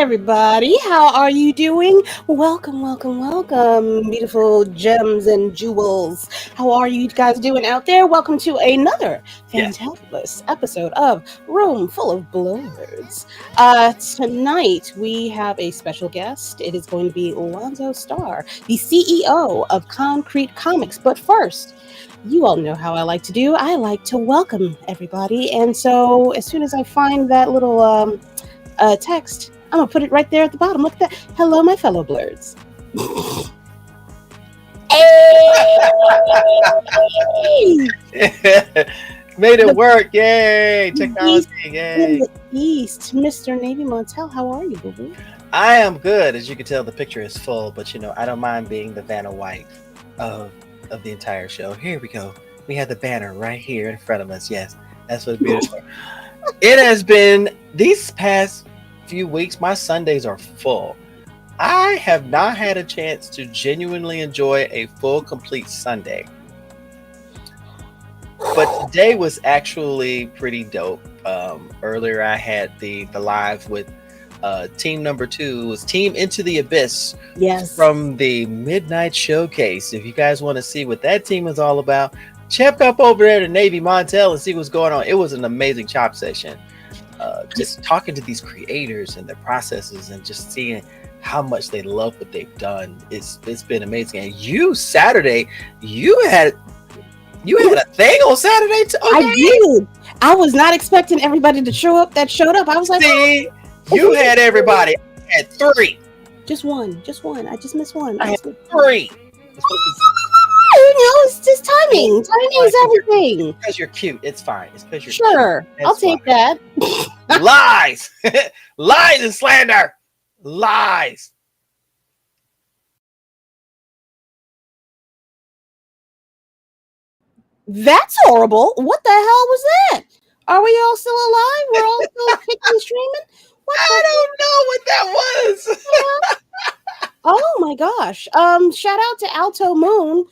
everybody. How are you doing? Welcome, welcome, welcome, beautiful gems and jewels. How are you guys doing out there? Welcome to another Yes. fantabulous episode of Room Full of Blerds. Tonight we have a special guest. It is going to be Lonzo Starr, the CEO of Konkret Comics. But first, you all know how I like to do. I like to welcome everybody. And so as soon as I find that little text, I'm gonna put it right there at the bottom. Look at that. Hello, my fellow Blerds. Made it work. Yay. Technology. Yay. The East, Mr. Navy Montel. How are you, boo-boo? I am good. As you can tell, the picture is full, but I don't mind being the Vanna White of the entire show. Here we go. We have the banner right here in front of us. Yes, that's what's beautiful. It has been these past few weeks, my Sundays are full. I have not had a chance to genuinely enjoy a full, complete Sunday. But today was actually pretty dope. Earlier I had the live with team number 2. It was Team Into the Abyss. Yes. From the Midnight Showcase. If you guys want to see what that team is all about, check up over there to Navy Montel and see what's going on. It was an amazing chop session. Just talking to these creators and their processes and just seeing how much they love what they've done. It's been amazing. And Saturday, you had a thing on Saturday too? Okay. I did. I was not expecting everybody to show up that showed up. I was like, see, you had everybody. I had 3. Just one. I just missed one. I had 3. It's just timing. Timing is everything. Because you're cute. It's fine. It's because you're sure. Cute. I'll take that. Lies. Lies and slander. Lies. That's horrible. What the hell was that? Are we all still alive? We're all still kicking and streaming? I don't know what that was. Oh my gosh. Shout out to Alto Moon.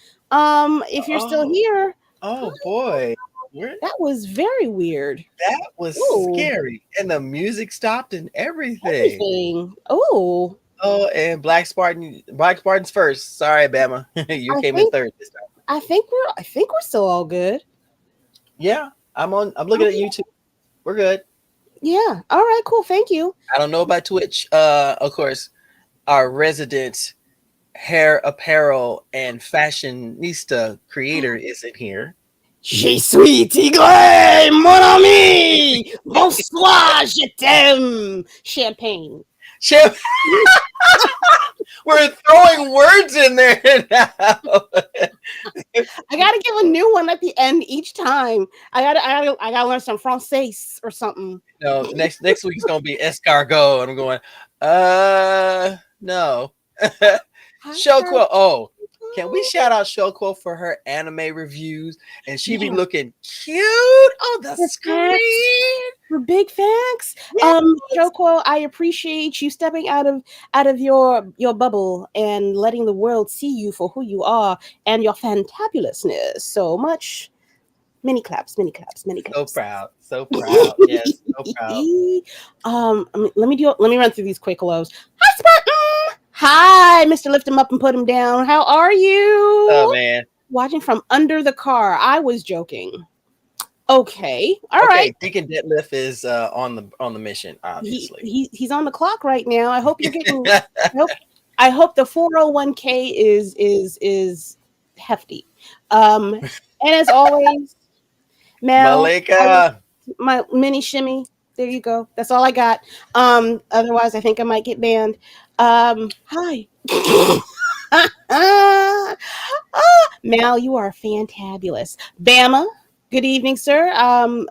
If you're still here. Oh boy. That was very weird. That was scary. And the music stopped and everything. Oh, and Black Spartan's first. Sorry, Bama. You came in third this time. I think we're still all good. Yeah, I'm looking at YouTube. We're good. Yeah. All right, cool. Thank you. I don't know about Twitch. Of course, our resident hair apparel and fashionista creator isn't here. Je suis tigre, mon ami. Bonsoir, je t'aime. Champagne. We're throwing words in there now. I gotta give a new one at the end each time. I gotta learn some Francais or something. No, next week is gonna be escargot, and I'm going. No. Shoko. Oh, can we shout out Shoko for her anime reviews? And she be looking cute on the screen. For big facts. Yes. Shoko, I appreciate you stepping out of your bubble and letting the world see you for who you are and your fantabulousness so much. Many claps. So proud. Yes, so proud. Let me run through these quick lows. Hi, Spartan. Hi, Mr. Lift him up and put him down. How are you? Oh man. Watching from under the car. I was joking. Okay. All right. Deacon Deadlift is on the mission, obviously. He's on the clock right now. I hope you're getting I hope the 401k is hefty. And as always, Mel, Malika. My mini shimmy. There you go. That's all I got. Otherwise I think I might get banned. Hi. Mal, you are fantabulous. Bama, good evening, sir.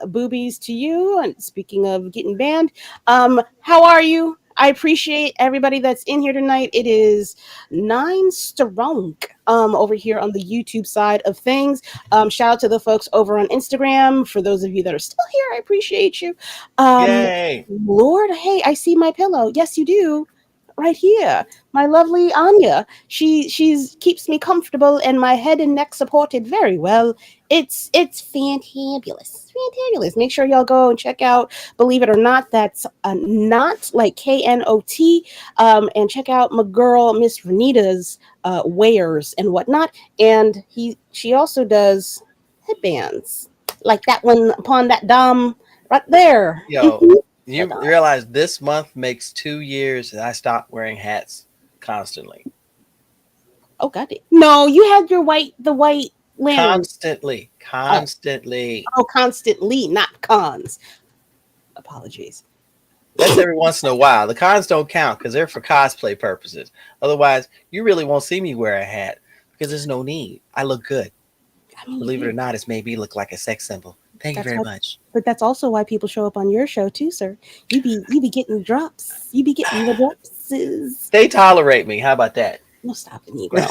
Boobies to you. And speaking of getting banned, how are you? I appreciate everybody that's in here tonight. It is 9 strong over here on the YouTube side of things. Shout out to the folks over on Instagram. For those of you that are still here, I appreciate you. Yay. Lord, hey, I see my pillow. Yes, you do. right here, my lovely Anya. She's keeps me comfortable and my head and neck supported very well. It's fantabulous, fantabulous. Make sure y'all go and check out. Believe it or not, that's not like KNOT. And check out my girl Miss Renita's wares and whatnot. And she also does headbands like that one upon that dom right there. Yo, you Hold on. realize this month makes 2 years that I stopped wearing hats constantly. Oh god. No, you had the white lantern. Constantly. Oh, constantly, not cons. Apologies. That's every once in a while. The cons don't count because they're for cosplay purposes. Otherwise, you really won't see me wear a hat because there's no need. I look good. I mean, Believe it or not, it's made me look like a sex symbol. Thank you that's very why, much. but that's also why people show up on your show too, sir. You be getting the drops. You be getting the dropses. They tolerate me. How about that? No, stop it, Negro.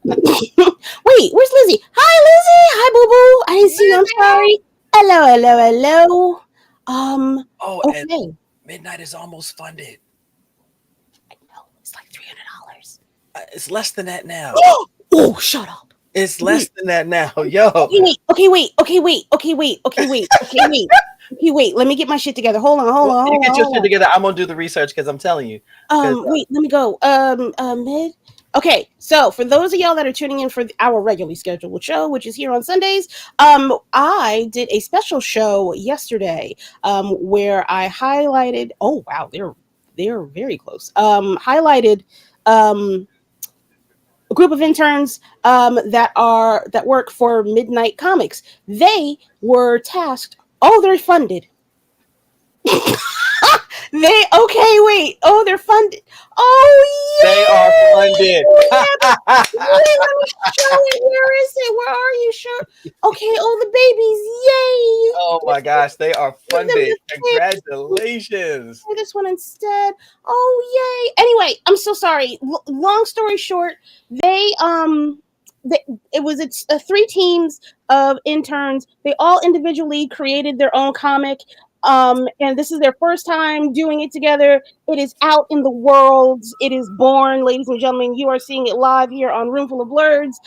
Wait, where's Lizzie? Hi, Lizzie. Hi, Boo Boo. I didn't see you. I'm sorry. Hello, hello, hello. Oh, and Okay. Midnight is almost funded. I know it's like $300. It's less than that now. Oh, shut up. It's less than that now. Yo. Okay, wait. Let me get my shit together. Hold on. You get your shit together. I'm gonna do the research because I'm telling you. Wait, let me go. Mid. Okay, so for those of y'all that are tuning in for our regularly scheduled show, which is here on Sundays, I did a special show yesterday, where I highlighted. Oh wow, they're very close. Highlighted, a group of interns that work for Midnight Comics. They were tasked. Oh, they're funded. They're funded. Oh yeah. They are funded. Wait, let me show it. Where is it? Where are you? Sure. Okay. Oh, the babies. Yay. Oh my gosh, they are Give them funded. the Congratulations. for this one instead. Oh yay! Anyway, I'm so sorry. Long story short, it was three teams of interns. They all individually created their own comic. And this is their first time doing it together. It is out in the world. It is born, ladies and gentlemen. You are seeing it live here on Roomful of Blerds.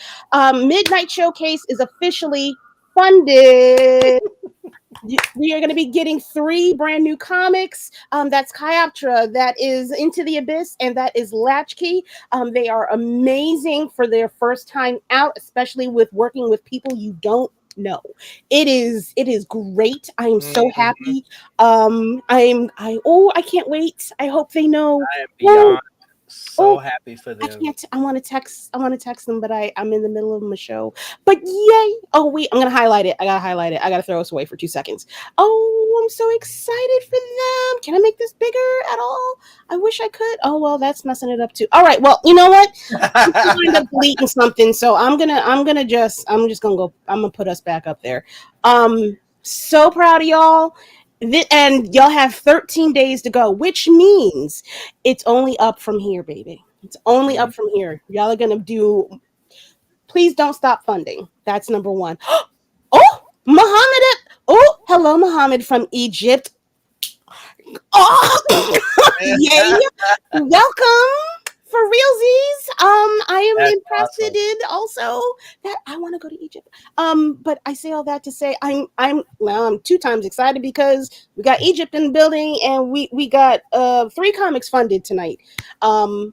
Midnight Showcase is officially funded. We are going to be getting 3 brand new comics. That's Kyoptra, that is Into the Abyss, and that is Latchkey. They are amazing for their first time out, especially with working with people you don't know. It is great. I am so happy. I can't wait. I hope they know. I am beyond happy for them. I want to text them, but I'm in the middle of my show. But yay. Oh wait, I'm gonna highlight it. I gotta throw us away for 2 seconds. Oh, I'm so excited for them. Can I make this bigger at all? I wish I could. Oh well, that's messing it up too. All right, well, you know what? I end up deleting something, so I'm just gonna go. I'm gonna put us back up there. So proud of y'all. And y'all have 13 days to go, which means it's only up from here, baby. It's only up from here. Y'all are going to do. Please don't stop funding. That's number 1. Oh, Muhammad. Oh, hello, Muhammad from Egypt. Oh, yay. Welcome. For realsies, I am impressed also that I want to go to Egypt. But I say all that to say I'm 2 times excited because we got Egypt in the building and we got 3 comics funded tonight. I'm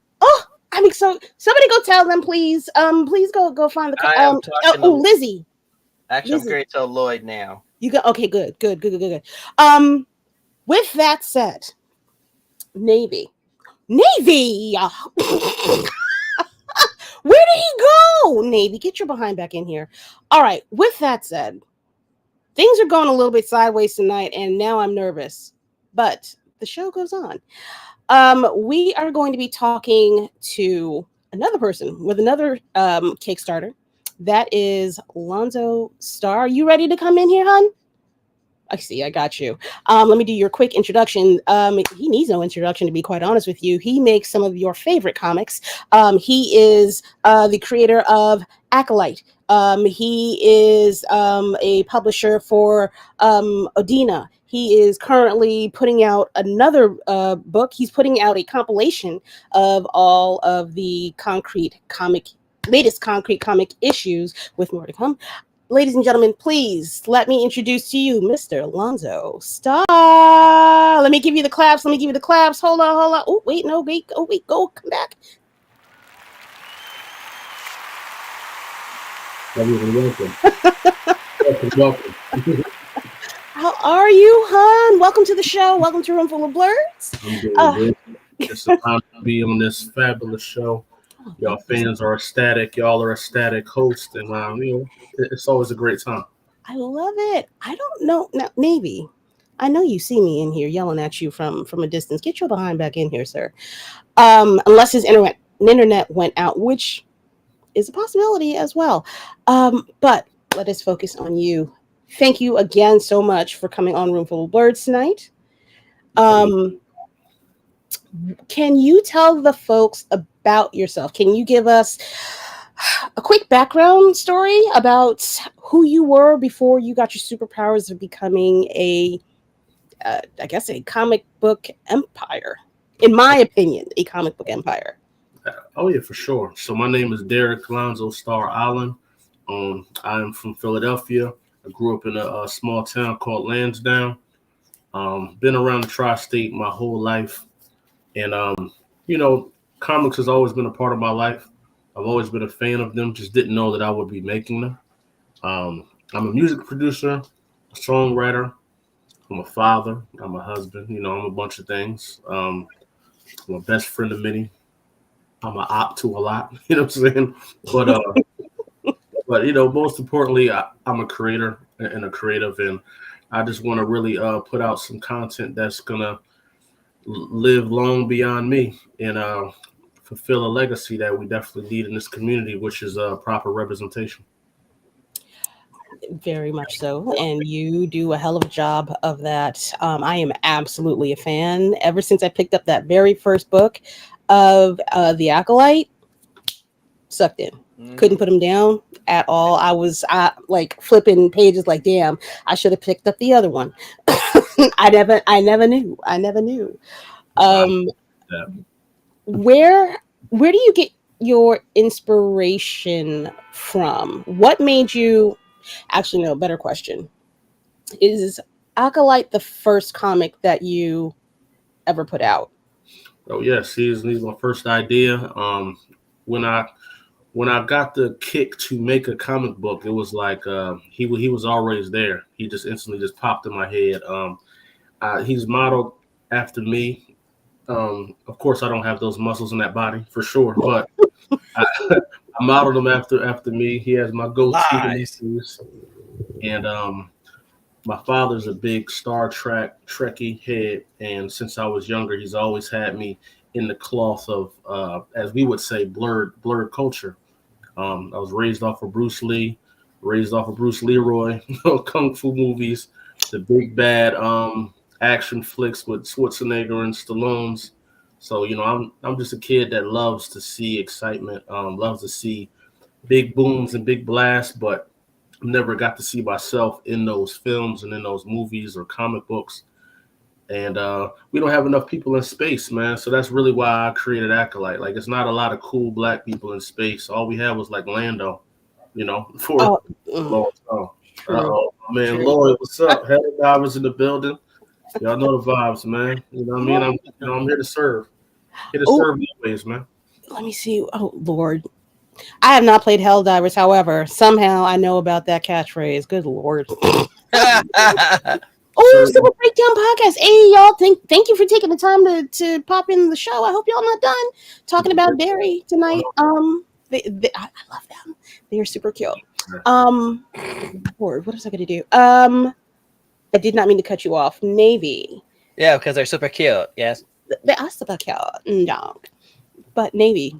so somebody go tell them please. Please go find the Lizzie. Actually, I'm going to tell Lloyd now. You got okay, good. With that said, Navy. Where did he go? Navy, get your behind back in here. All right. With that said, things are going a little bit sideways tonight, and now I'm nervous. But the show goes on. We are going to be talking to another person with another Kickstarter. That is Lonzo Starr. You ready to come in here, hon? I see. I got you. Let me do your quick introduction. He needs no introduction, to be quite honest with you. He makes some of your favorite comics. He is the creator of Akolyte. He is a publisher for Odina. He is currently putting out another book. He's putting out a compilation of all of the latest Konkret comic issues, with more to come. Ladies and gentlemen, please let me introduce to you Mr. Lonzo Starr. Let me give you the claps. Hold on. Oh, wait, no, wait. Oh, wait, go. Come back. Welcome. How are you, hon? Welcome to the show. Welcome to Room Full of Blerds. I'm doing good. It's an honor to be on this fabulous show. Y'all fans are ecstatic. Y'all are ecstatic hosts, and it's always a great time. I love it. I don't know now, Navy. I know you see me in here yelling at you from a distance. Get your behind back in here, sir. Unless his internet went out, which is a possibility as well. But let us focus on you. Thank you again so much for coming on Room Full of Blerds tonight. Can you tell the folks about yourself? Can you give us a quick background story about who you were before you got your superpowers of becoming a comic book empire? In my opinion, a comic book empire. Oh yeah, for sure. So my name is Derek Lonzo Starr Allen. I am from Philadelphia. I grew up in a small town called Lansdowne. Been around the tri-state my whole life. And, comics has always been a part of my life. I've always been a fan of them, just didn't know that I would be making them. I'm a music producer, a songwriter. I'm a father. I'm a husband. I'm a bunch of things. I'm a best friend of many. I'm an op to a lot, you know what I'm saying? But most importantly, I'm a creator and a creative, and I just want to really put out some content that's going to live long beyond me and fulfill a legacy that we definitely need in this community, which is proper representation. Very much so, and you do a hell of a job of that. I am absolutely a fan. Ever since I picked up that very first book of the Akolyte, sucked in. Couldn't put him down at all. I was like flipping pages like, damn, I should have picked up the other one. I never knew. Where do you get your inspiration from? What made you? Actually, no, better question. Is Akolyte the first comic that you ever put out? Oh yes, he's my first idea. When I got the kick to make a comic book, it was like he was always there. He just instantly just popped in my head. He's modeled after me. Of course, I don't have those muscles in that body for sure, but I modeled him after me. He has my goatee, Nice. And my father's a big Star Trek Trekkie head, and since I was younger, he's always had me in the cloth of, as we would say, blurred culture. I was raised off of Bruce Lee, raised off of Bruce Leroy, kung fu movies, the big bad action flicks with Schwarzenegger and Stallone's. So I'm just a kid that loves to see excitement, loves to see big booms and big blasts, but never got to see myself in those films and in those movies or comic books. And we don't have enough people in space, man. So that's really why I created Akolyte. Like, it's not a lot of cool black people in space. All we had was like Lando, for a long time. Man, Lloyd, what's up? Hell divers in the building. Y'all know the vibes, man. You know what I mean? I'm here to serve. Here to serve always, man. Let me see. Oh Lord. I have not played Helldivers, however, somehow I know about that catchphrase. Good Lord. Super Breakdown Podcast. Hey, y'all. Thank you for taking the time to pop in the show. I hope y'all not done talking about Barry tonight. I love them. They are super cute. Lord, what was I going to do? I did not mean to cut you off. Navy. Yeah, because they're super cute. Yes. They are super cute. No. But Navy,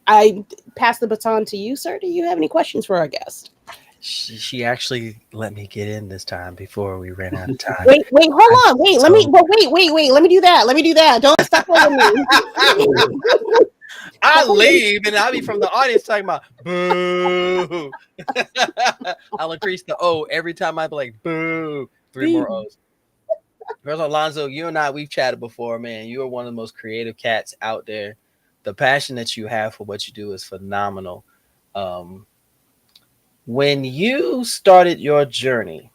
I pass the baton to you, sir. Do you have any questions for our guest? She actually let me get in this time before we ran out of time. Wait, hold on. Wait, let me do that. Don't stop with me. I leave and I'll be from the audience talking about boo. I'll increase the O every time I be like boo. 3 more O's. First Alonzo, you and I, we've chatted before, man. You are one of the most creative cats out there. The passion that you have for what you do is phenomenal. Um, when you started your journey,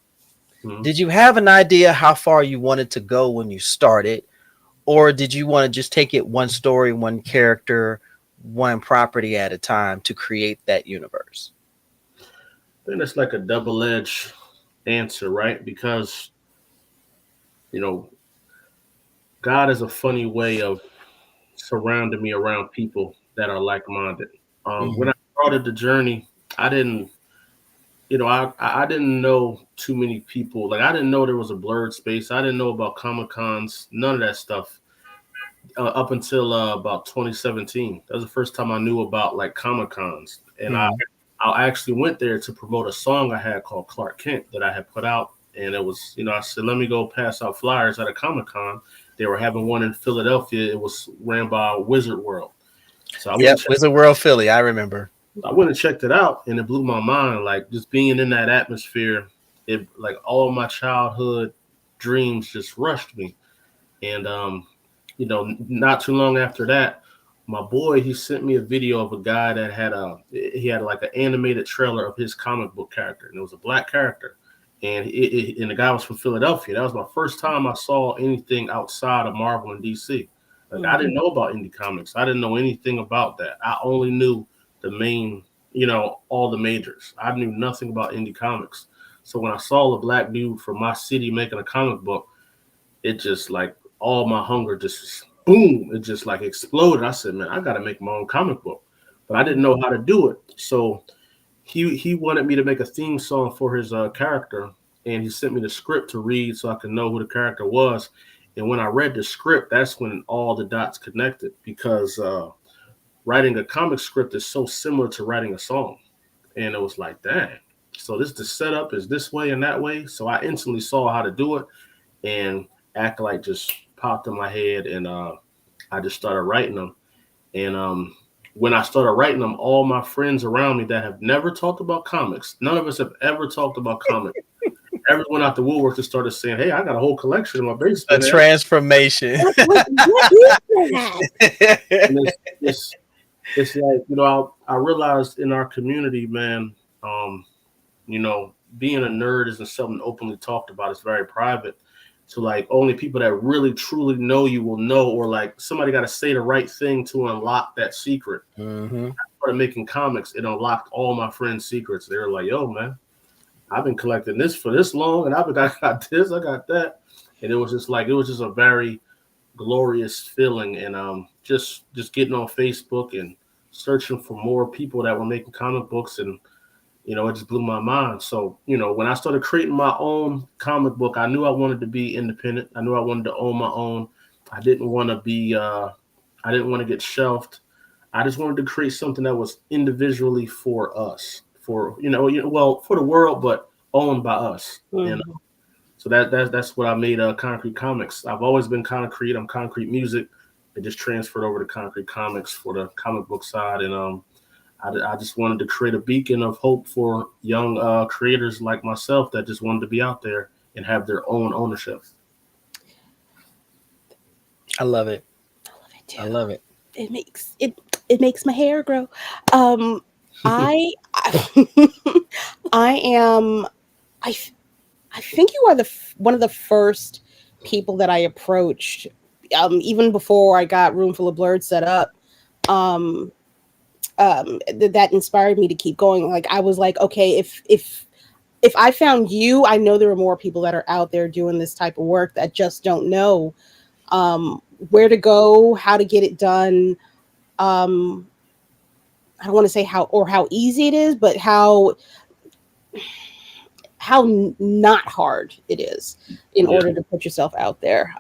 Mhm. did you have an idea how far you wanted to go when you started? Or did you want to just take it one story, one character, one property at a time to create that universe? I think that's like a double-edged answer, right? Because you know, God is a funny way of surrounding me around people that are like-minded. When Mm-hmm. I started the journey, I didn't, I didn't know too many people. Like I didn't know there was a blurred space. I didn't know about Comic Cons, none of that stuff up until about 2017. That was the first time I knew about like Comic Cons, and Mm-hmm. I actually went there to promote a song I had called Clark Kent that I had put out, and it was I said let me go pass out flyers at a Comic Con. They were having one in Philadelphia. It was ran by Wizard World, so Yep, Wizard World Philly, I remember. I went and checked it out, and it blew my mind. Like just being in that atmosphere, it like all my childhood dreams just rushed me. And not too long after that, my boy he sent me a video of a guy that had like an animated trailer of his comic book character, and it was a black character, and and the guy was from Philadelphia. That was my first time I saw anything outside of Marvel and DC. Like I didn't know about indie comics. I didn't know anything about that. I only knew the main, all the majors. I knew nothing about indie comics. So when I saw a black dude from my city making a comic book, it just like all my hunger just boom, it just like exploded. I said, man, I got to make my own comic book, but I didn't know how to do it. So he wanted me to make a theme song for his character, and he sent me the script to read so I could know who the character was. And when I read the script, that's when all the dots connected, because writing a comic script is so similar to writing a song. And it was like, dang. So the setup is this way and that way. So I instantly saw how to do it, and Acolyte just popped in my head, and I just started writing them. And when I started writing them, all my friends around me that have never talked about comics, none of us have ever talked about comics. Everyone out the woodwork just started saying, "Hey, I got a whole collection in my A basement." transformation. What is that? And it's like I realized in our community, man, um, being a nerd isn't something openly talked about. It's very private. So like only people that really truly know you will know, or like somebody got to say the right thing to unlock that secret. Mm-hmm. I started making comics, it unlocked all my friends' secrets. They were like, "Yo, man, I've been collecting this for this long, and I got this, I got that," and it was just a very glorious feeling. And just getting on Facebook and searching for more people that were making comic books, and it just blew my mind. So, when I started creating my own comic book, I knew I wanted to be independent. I knew I wanted to own my own. I didn't want to I didn't want to get shelved. I just wanted to create something that was individually for us, well, for the world, but owned by us. And so that's what I made Konkret Comics. I've always been Konkret. I'm Konkret Music. It just transferred over to Konkret Comics for the comic book side. And I just wanted to create a beacon of hope for young creators like myself that just wanted to be out there and have their own ownership. I love it. I love it too. I love it. It makes my hair grow. I I am I think you are one of the first people that I approached, even before I got Room Full of Blerds set up. That inspired me to keep going. Like I was like, okay, if I found you, I know there are more people that are out there doing this type of work that just don't know where to go, how to get it done. I don't want to say how easy it is, but how not hard it is in order to put yourself out there.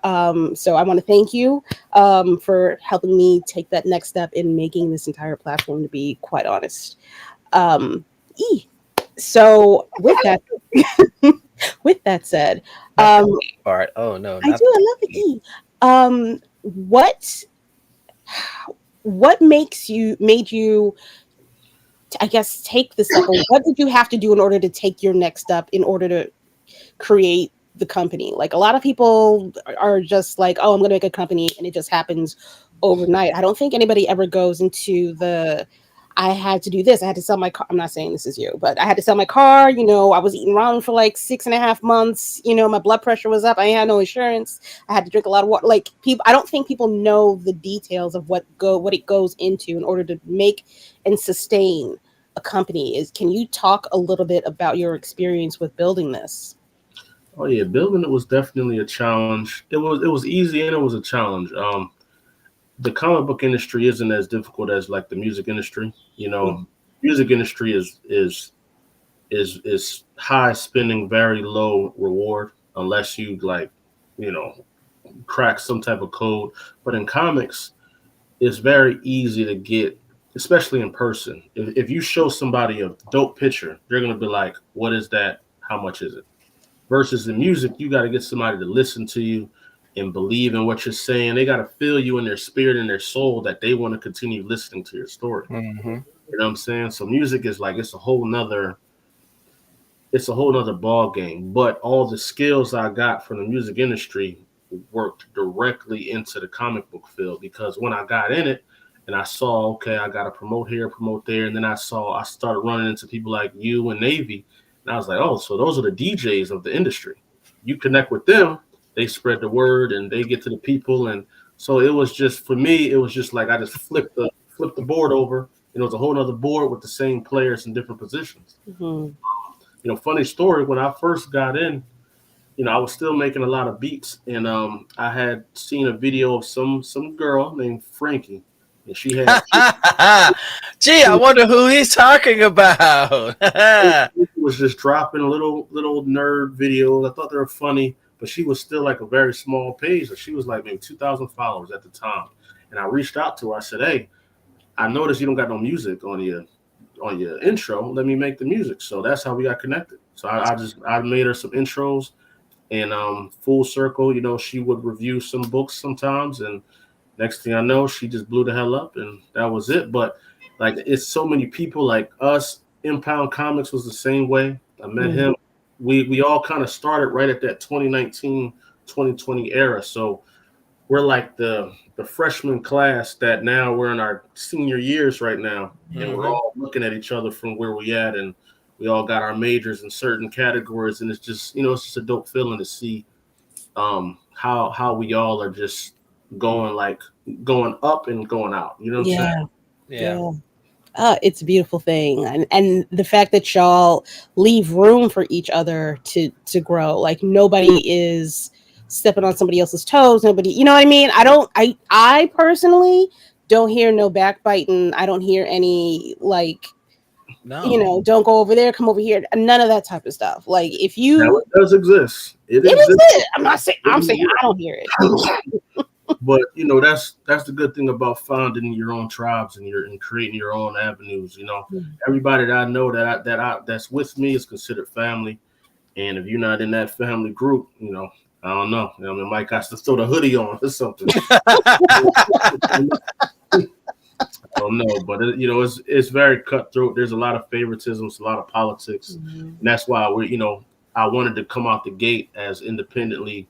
So I want to thank you for helping me take that next step in making this entire platform, to be quite honest. So with that, with that said, Part. Oh no, I love the E. What made you I guess take the step? What did you have to do in order to take your next step in order to create the company. Like a lot of people are just like, oh, I'm going to make a company, and it just happens overnight. I don't think anybody ever goes into I had to do this. I had to sell my car. I'm not saying this is you, but I had to sell my car. You know, I was eating ramen for like 6.5 months. You know, my blood pressure was up. I had no insurance. I had to drink a lot of water. Like people, I don't think people know the details of what it goes into in order to make and sustain a company. Can you talk a little bit about your experience with building this? Oh yeah, building it was definitely a challenge. It was easy and it was a challenge. The comic book industry isn't as difficult as like the music industry. You know, music industry is high spending, very low reward unless you like, you know, crack some type of code. But in comics, it's very easy to get, especially in person. If you show somebody a dope picture, they're gonna be like, "What is that? How much is it?" Versus the music, you got to get somebody to listen to you and believe in what you're saying. They got to feel you in their spirit and their soul that they want to continue listening to your story. Mm-hmm. You know what I'm saying? So music is like it's a whole nother ball game. But all the skills I got from the music industry worked directly into the comic book field, because when I got in it and I saw, okay, I got to promote here, promote there, and then I started running into people like you and Navy, and I was like, oh, so those are the DJs of the industry. You connect with them, they spread the word, and they get to the people, and so it was just, for me, it was just like I just flipped the board over, and it was a whole other board with the same players in different positions. Mm-hmm. You know, funny story, when I first got in, you know, I was still making a lot of beats, and I had seen a video of some girl named Frankie, and she Gee, I wonder who he's talking about. was just dropping little nerd videos. I thought they were funny, but she was still like a very small page. So she was like maybe 2,000 followers at the time, and I reached out to her. I said, "Hey, I noticed you don't got no music on your intro. Let me make the music." So that's how we got connected. So I made her some intros. And full circle, you know, she would review some books sometimes, and next thing I know, she just blew the hell up, and that was it. But like, it's so many people like us. Impound Comics was the same way. I met him. We all kind of started right at that 2019, 2020 era. So we're like the freshman class that now we're in our senior years right now, and we're all looking at each other from where we at, and we all got our majors in certain categories, and it's just, you know, it's just a dope feeling to see how we all are just going up and going out. You know what I'm saying? Yeah. It's a beautiful thing, and the fact that y'all leave room for each other to grow. Like nobody is stepping on somebody else's toes. Nobody, you know what I mean? I personally don't hear no backbiting. I don't hear any like, No. you know, don't go over there, come over here. None of that type of stuff. Like if you, now, it does exist. It exists. I'm saying I don't hear it. But you know, that's the good thing about founding your own tribes and creating your own avenues. You know, everybody that I know that's with me is considered family, and if you're not in that family group, you know, I don't know. I mean, Mike has to throw the hoodie on or something. I don't know, but you know, it's very cutthroat. There's a lot of favoritisms, a lot of politics, and that's why I wanted to come out the gate as independently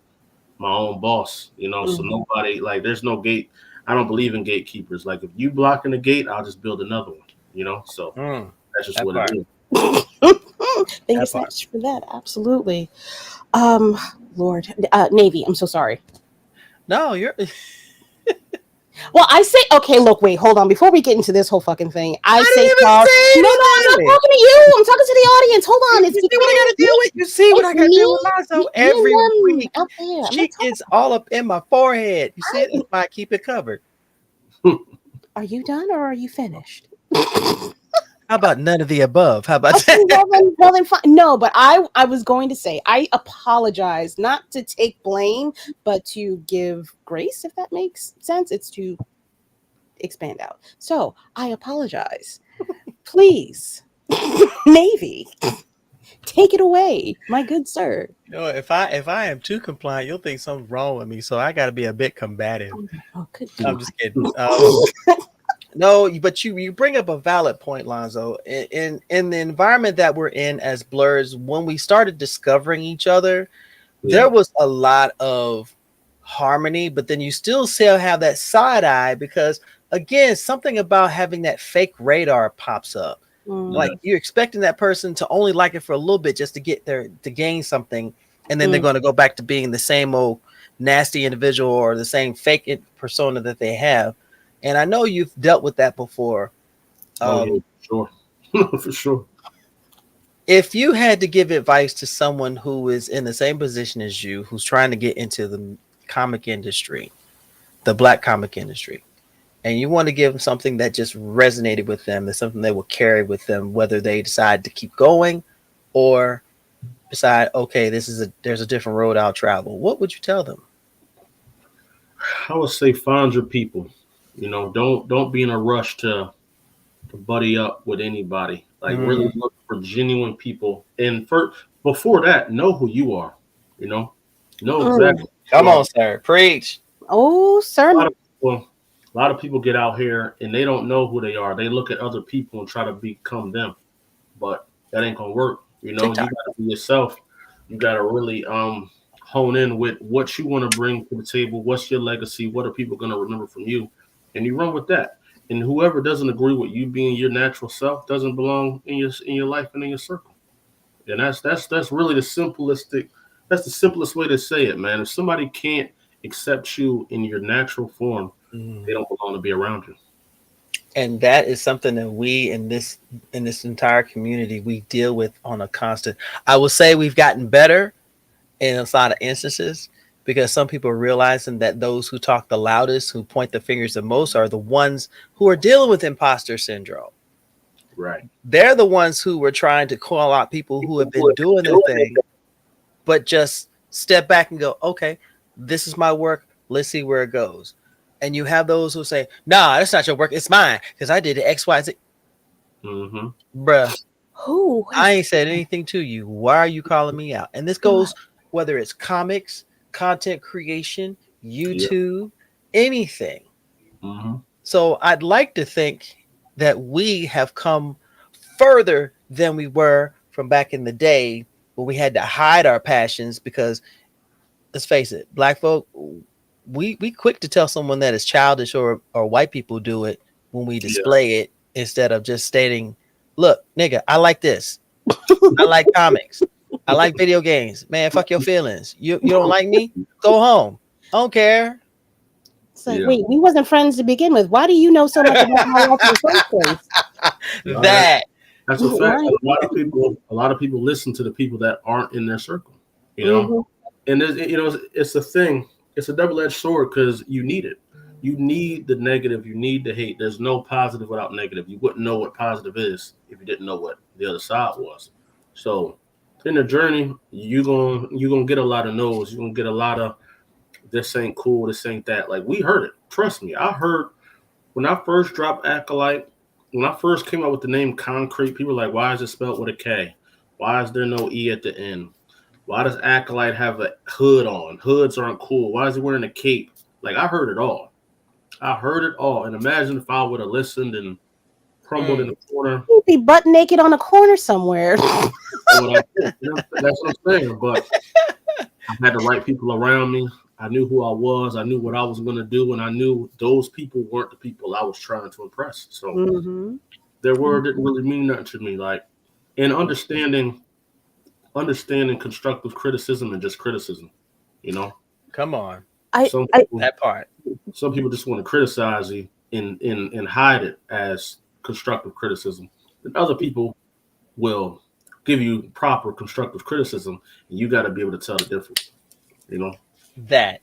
my own boss. You know, so nobody, like, there's no gate. I don't believe in gatekeepers. Like, if you blocking the gate, I'll just build another one. You know, so that's just what it is. Thank you so much for that. Absolutely. Lord, Navy, I'm so sorry. No, you're. Well, I say, okay, look, wait, hold on. Before we get into this whole fucking thing, I'm not talking to you. I'm talking to the audience. Hold on. You see what I gotta deal with? You see what I gotta deal with, Lonzo? Every week, she gets all up in my forehead. You see it? That's why I keep it covered. Are you done or are you finished? How about none of the above? How about that? Well, then fine. No, but I was going to say, I apologize, not to take blame, but to give grace, if that makes sense. It's to expand out. So I apologize. Please, Navy, take it away, my good sir. You know, if I am too compliant, you'll think something's wrong with me. So I got to be a bit combative. Oh, good. I'm just kidding. No, but you bring up a valid point, Lonzo. In the environment that we're in as Blerds, when we started discovering each other, there was a lot of harmony, but then you still have that side eye because again, something about having that fake radar pops up. Like you're expecting that person to only like it for a little bit just to get there to gain something, and then they're going to go back to being the same old nasty individual or the same fake persona that they have. And I know you've dealt with that before. Yeah, sure. For sure. If you had to give advice to someone who is in the same position as you, who's trying to get into the comic industry, the Black comic industry, and you want to give them something that just resonated with them, that's something they will carry with them, whether they decide to keep going or decide, okay, there's a different road I'll travel, what would you tell them? I would say find your people. Don't be in a rush to buddy up with anybody. Like really look for genuine people, and before that, know who you are. Know exactly. Come on, sir, preach. Oh, sir. A lot of people get out here and they don't know who they are. They look at other people and try to become them, but that ain't gonna work. You gotta be yourself. You gotta really hone in with what you want to bring to the table. What's your legacy? What are people gonna remember from you? And you run with that. And whoever doesn't agree with you being your natural self doesn't belong in your life and in your circle. And that's really the simplest way to say it, man. If somebody can't accept you in your natural form, they don't belong to be around you. And that is something that we in this entire community we deal with on a constant. I will say we've gotten better in a lot of instances, because some people are realizing that those who talk the loudest, who point the fingers the most, are the ones who are dealing with imposter syndrome. Right. They're the ones who were trying to call out people who have been doing their thing, but just step back and go, okay, this is my work. Let's see where it goes. And you have those who say, nah, that's not your work. It's mine because I did it X, Y, Z. Bruh, I ain't said anything to you. Why are you calling me out? And this goes whether it's comics, content creation, YouTube, anything. So I'd like to think that we have come further than we were from back in the day when we had to hide our passions, because let's face it, Black folk, we quick to tell someone that is childish, or white people do it when we display it, instead of just stating, look, nigga, I like this. I like comics. I like video games. Man, fuck your feelings. You don't like me? Go home. I don't care. It's like, wait, we wasn't friends to begin with. Why do you know so much about my life in the first place? That's a fact. A lot of people listen to the people that aren't in their circle. And there's, it's a thing. It's a double-edged sword, because you need it. You need the negative. You need the hate. There's no positive without negative. You wouldn't know what positive is if you didn't know what the other side was. So in the journey, you're gonna get a lot of no's. You're gonna get a lot of this ain't cool, this ain't that. Like, we heard it. Trust me. I heard when I first dropped Akolyte, when I first came out with the name Konkret, people were like, why is it spelled with a K? Why is there no E at the end? Why does Akolyte have a hood on? Hoods aren't cool. Why is he wearing a cape? Like, I heard it all. And imagine if I would have listened and crumbled in the corner. You'd be butt naked on a corner somewhere. That's what I'm saying. But I had the right people around me. I knew who I was. I knew what I was going to do. And I knew those people weren't the people I was trying to impress. So their word didn't really mean nothing to me. Like, and understanding constructive criticism and just criticism, Come on. That part. Some people just want to criticize you and hide it as constructive criticism. And other people will give you proper constructive criticism, and you got to be able to tell the difference. That.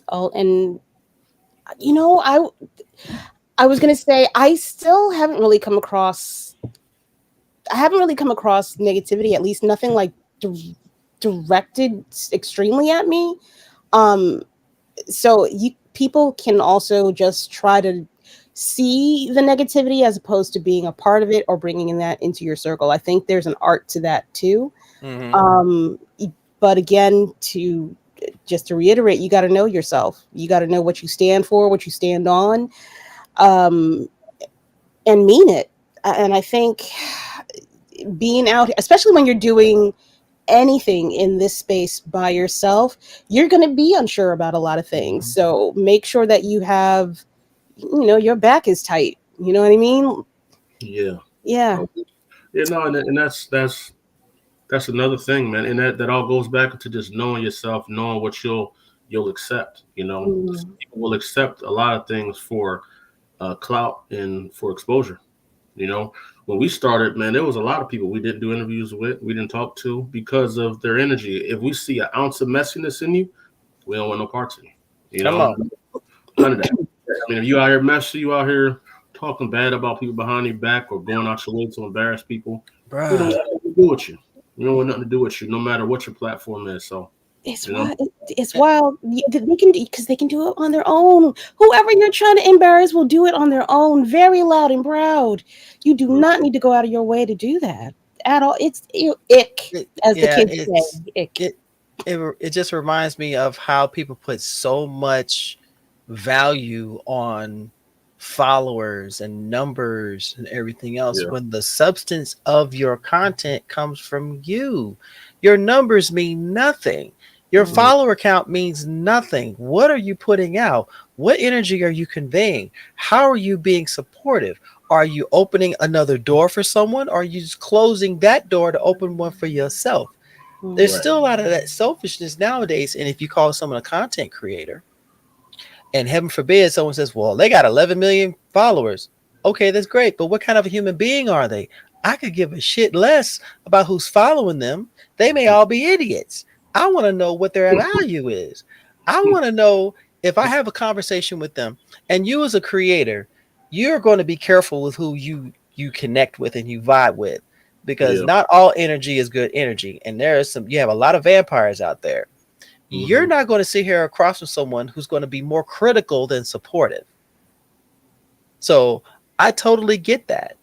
Oh, and I was gonna say I still haven't really come across. I haven't really come across negativity, at least nothing like directed extremely at me. So people can also just try to see the negativity as opposed to being a part of it or bringing that into your circle. I think there's an art to that too. But again, to reiterate, you got to know yourself. You got to know what you stand for, what you stand on, and mean it. And I think being out, especially when you're doing anything in this space by yourself, you're going to be unsure about a lot of things. So make sure that you have, your back is tight. You know what I mean? Yeah. Yeah. Yeah, no, and that's another thing, man. And that all goes back to just knowing yourself, knowing what you'll accept. Mm. People will accept a lot of things for clout and for exposure. When we started, man, there was a lot of people we didn't do interviews with, we didn't talk to because of their energy. If we see an ounce of messiness in you, we don't want no parts in you. Come on. None of that. I mean, if you out here messy, you out here talking bad about people behind your back or going out your way to embarrass people, we don't want nothing to do with you. We don't want nothing to do with you, no matter what your platform is. So It's wild. It's wild. They can, because they can do it on their own. Whoever you're trying to embarrass will do it on their own, very loud and proud. You do not need to go out of your way to do that at all. It's ick, as the kids say. Ick. It just reminds me of how people put so much value on followers and numbers and everything else when the substance of your content comes from you. Your numbers mean nothing. Your follower count means nothing. What are you putting out? What energy are you conveying? How are you being supportive? Are you opening another door for someone? Or are you just closing that door to open one for yourself? There's still a lot of that selfishness nowadays. And if you call someone a content creator, and heaven forbid someone says, well, they got 11 million followers. Okay, that's great. But what kind of a human being are they? I could give a shit less about who's following them. They may all be idiots. I want to know what their value is. I want to know if I have a conversation with them, and you as a creator, you're going to be careful with who you connect with and you vibe with, because not all energy is good energy. And you have a lot of vampires out there. You're not going to sit here across from someone who's going to be more critical than supportive. So I totally get that,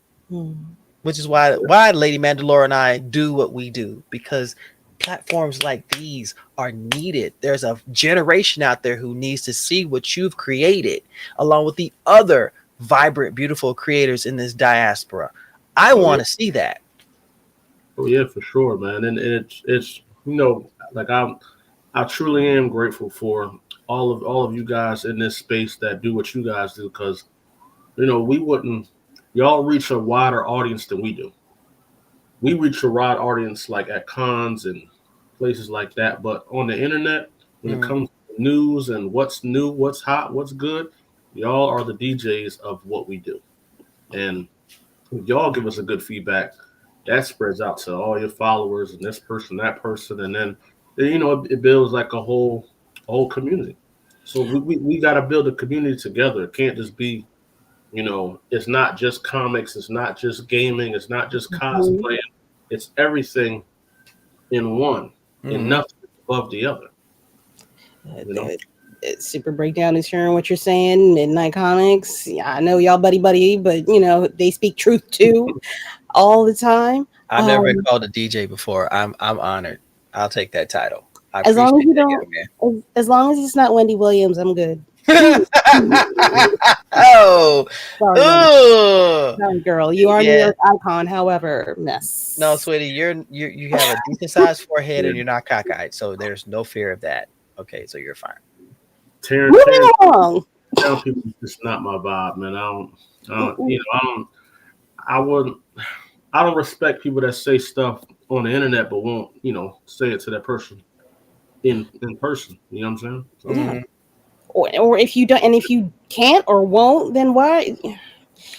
which is why Lady Mandalore and I do what we do, because platforms like these are needed. There's a generation out there who needs to see what you've created, along with the other vibrant, beautiful creators in this diaspora. I want to see that. Oh yeah, for sure, man. And it's like I truly am grateful for all of you guys in this space that do what you guys do, because y'all reach a wider audience than we do. We reach a wide audience like at cons and places like that, but on the internet, when it comes to news and what's new, what's hot, what's good, y'all are the DJs of what we do. And if y'all give us a good feedback, that spreads out to all your followers and this person, that person, and then it builds like a whole community. So we got to build a community together. It can't just be, it's not just comics, it's not just gaming, it's not just cosplaying, it's everything in one, and nothing above the other. Super Breakdown is sharing what you're saying. Midnight Comics, yeah, I know y'all buddy, but they speak truth too all the time. I've never been called a DJ before. I'm honored. I'll take that title. As long as you don't, as long as it's not Wendy Williams, I'm good. Sorry, girl. You are New York icon. However, mess. No, sweetie, you have a decent sized forehead and you're not cockeyed, so there's no fear of that. Okay, so you're fine. Terrence, tell people it's not my vibe, man. I don't respect people that say stuff on the internet but won't, say it to that person in person. You know what I'm saying? So, or if you don't, and if you can't or won't, then why?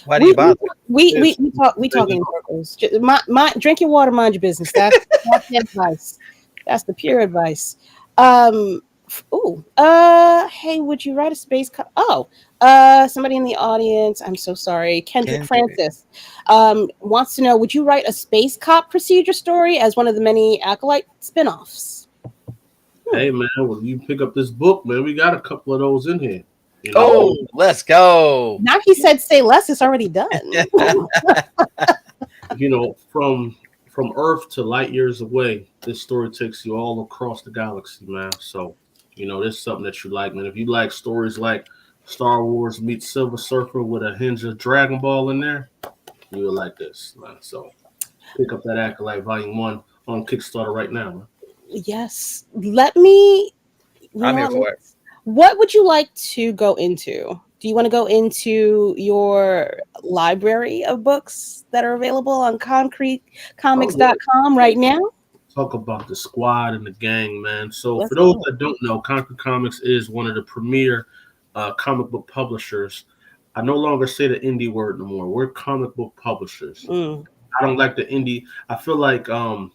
Why do you bother? We talk in circles. My drink your water, mind your business. That's the advice. That's the pure advice. Hey, would you write a space? Somebody in the audience. I'm so sorry. Kendrick Francis wants to know: would you write a space cop procedure story as one of the many Akolyte spinoffs? Hey man, well, you pick up this book, man. We got a couple of those in here. Let's go. Now he said, "Say less." It's already done. From Earth to light years away, this story takes you all across the galaxy, man. So, this is something that you like, man. If you like stories like Star Wars meets Silver Surfer with a hinge of Dragon Ball in there, you will like this, man. So, pick up that Akolyte Volume 1. on Kickstarter right now. Man. Yes. Let me. I'm here for it. What would you like to go into? Do you want to go into your library of books that are available on concretecomics.com right now? Talk about the squad and the gang, man. So Let's for those go. that don't know, Konkret Comics is one of the premier comic book publishers. I no longer say the indie word no more. We're comic book publishers. Mm. I don't like the indie. I feel like the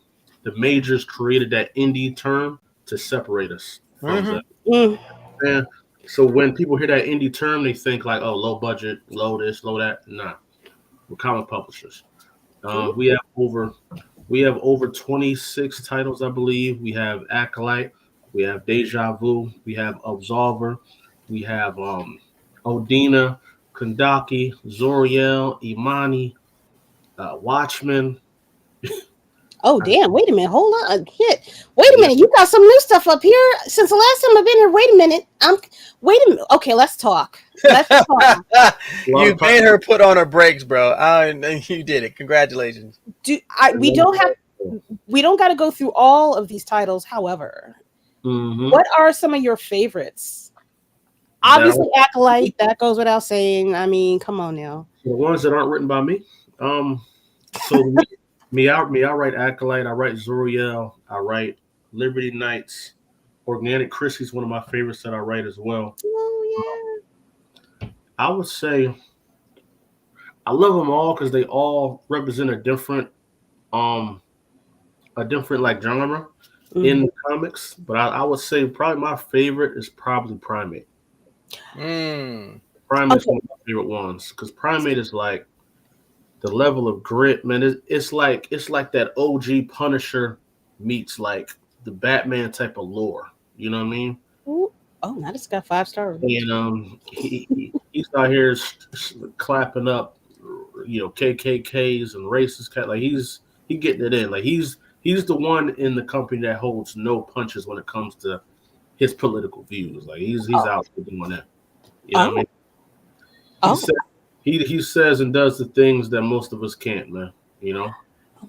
majors created that indie term to separate us from that. Mm. And so when people hear that indie term, they think like, oh, low budget, low this, low that. Nah, we're comic publishers. We have over 26 titles, I believe. We have Akolyte, we have Deja Vu, we have Absolver, we have Odina, Kandaki, Zoriel, Imani, Watchmen. Oh, damn. Wait a minute. Hold on. Hit. Wait a Yeah. minute. You got some new stuff up here. Since the last time I've been here, wait a minute. Wait a minute. Okay, let's talk. Let's talk. You made her put on her brakes, bro. You did it. Congratulations. We don't got to go through all of these titles. However, what are some of your favorites? Obviously, Akolyte. That goes without saying. I mean, come on now. The ones that aren't written by me. So I write Akolyte. I write Zoriel. I write Liberty Knights. Organic Chrissy's one of my favorites that I write as well. Oh yeah. I would say I love them all because they all represent a different like genre in comics. But I would say probably my favorite is probably Primate. Primate's one of my favorite ones because Primate is like the level of grit, man. It's like that OG Punisher meets like the Batman type of lore. You know what I mean? Ooh. Oh, now it's got 5-star reviews. And he's out here clapping up, KKKs and racist like he's getting it in. Like he's the one in the company that holds no punches when it comes to his political views. Like he's out doing that. You know what I mean? He says and does the things that most of us can't, man. You know.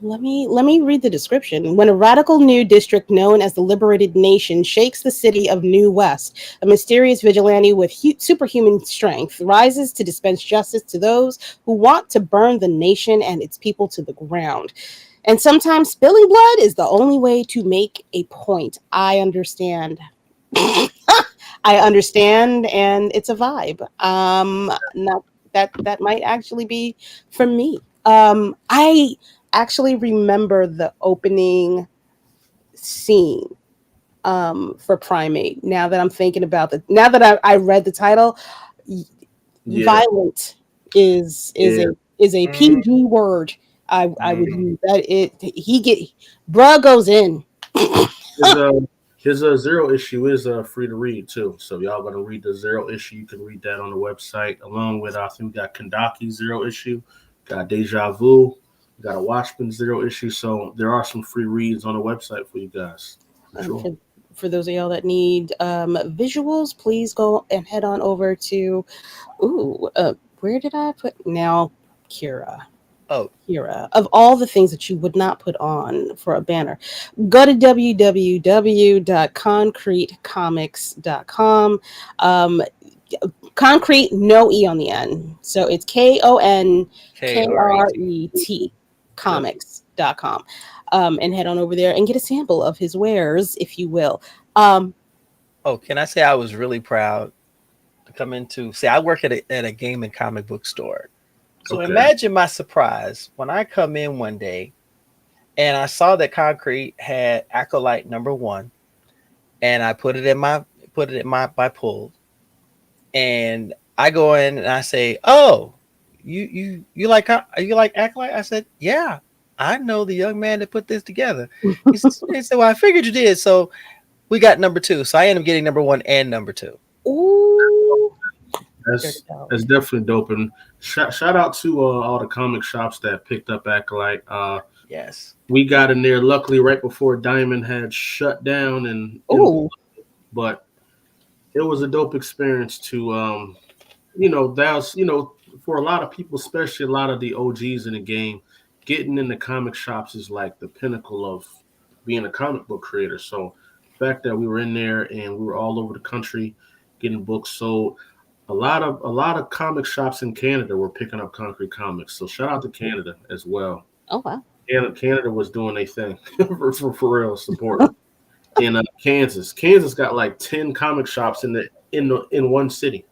Let me read the description. When a radical new district known as the Liberated Nation shakes the city of New West, a mysterious vigilante with superhuman strength rises to dispense justice to those who want to burn the nation and its people to the ground. And sometimes spilling blood is the only way to make a point. I understand. I understand, and it's a vibe. Not that might actually be for me. I actually remember the opening scene for Primate. Now that I'm thinking about now that I read the title, violent is a PG word. I would use that. Bruh goes in. His Zero issue is free to read too. So y'all gonna read the Zero issue, you can read that on the website along with I think we got Kandaki Zero issue, got Deja Vu, we got a Watchmen Zero issue. So there are some free reads on the website for you guys. Sure. For those of y'all that need visuals, please go and head on over to where did I put now? Kira. Kira. Of all the things that you would not put on for a banner, go to www.konkretecomics.com. Konkret, no E on the end. So it's KONKRET comics.com. And head on over there and get a sample of his wares, if you will. Can I say I was really proud to come into, I work at a game and comic book store. So imagine my surprise when I come in one day and I saw that Konkret had Akolyte #1, and I put it in my pull, and I go in and I say, "Oh, you like Akolyte?" I said, "Yeah, I know the young man that put this together." He said, "Well, I figured you did." So we got #2. So I ended up getting #1 and #2. Ooh. That's definitely dope. And shout out to all the comic shops that picked up Akolyte. Yes. We got in there luckily right before Diamond had shut down, but it was a dope experience to for a lot of people, especially a lot of the OGs in the game, getting in the comic shops is like the pinnacle of being a comic book creator. So the fact that we were in there and we were all over the country getting books sold, a lot of comic shops in Canada were picking up Concrete Comics. So shout out to Canada as well. Oh wow. Canada was doing a thing for real support. In Kansas got like 10 comic shops in one city.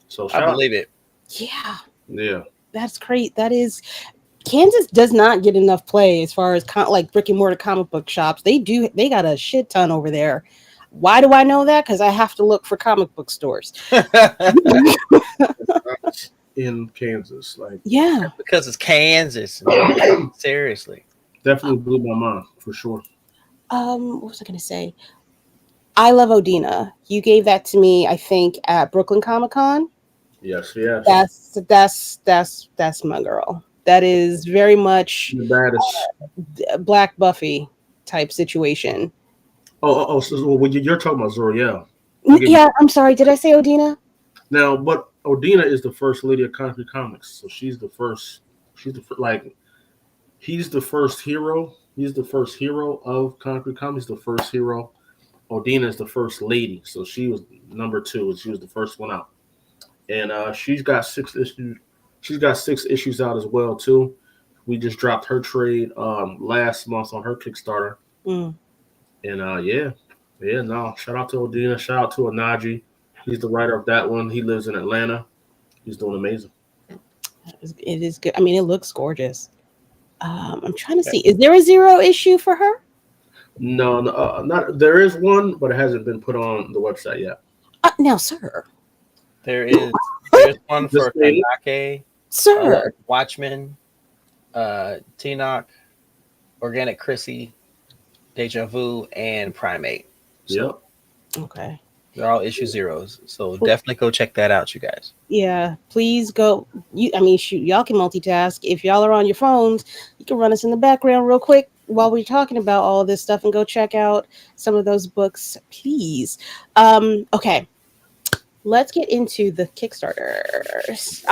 So I believe it. Yeah, That's great. That is, Kansas does not get enough play as far as like brick and mortar comic book shops. They got a shit ton over there. Why do I know that? Because I have to look for comic book stores. in Kansas, because it's Kansas. Seriously, definitely blew my mind for sure. What was I going to say? I love Odina. You gave that to me, I think, at Brooklyn Comic Con. Yes. That's my girl. That is very much the baddest. Black Buffy type situation. So you're talking about Zoriel. Yeah, I'm sorry. Did I say Odina? Now, but Odina is the first lady of Concrete Comics, so he's the first hero. He's the first hero of Concrete Comics, the first hero. Odina is the first lady, so she was number 2. She was the first one out, and she's got 6 issues. She's got 6 issues out as well too. We just dropped her trade last month on her Kickstarter, and no, shout out to Odina, shout out to Anaji. He's the writer of that one. He lives in Atlanta. He's doing amazing. It is good. I mean, it looks gorgeous. I'm trying to see. Is there a 0 issue for her? No, not. There is one, but it hasn't been put on the website yet. Now, sir. There's one for Kanake, sir. Watchmen, Tinoch, Organic Chrissy, Deja Vu, and Primate. Yep. Okay. They're all issue 0s, so definitely go check that out, you guys. Yeah, please go. Shoot, y'all can multitask. If y'all are on your phones, you can run us in the background real quick while we're talking about all this stuff and go check out some of those books, please. Okay, let's get into the Kickstarters.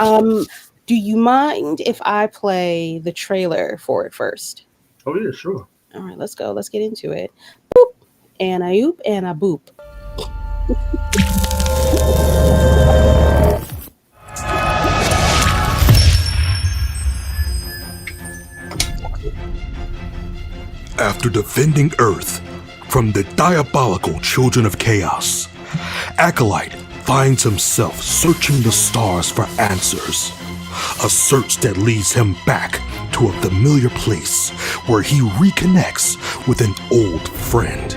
Do you mind if I play the trailer for it first? Oh yeah, sure. All right, let's go. Let's get into it. Boop, and I oop, and I boop. After defending Earth from the diabolical children of chaos, Akolyte finds himself searching the stars for answers. A search that leads him back to a familiar place where he reconnects with an old friend.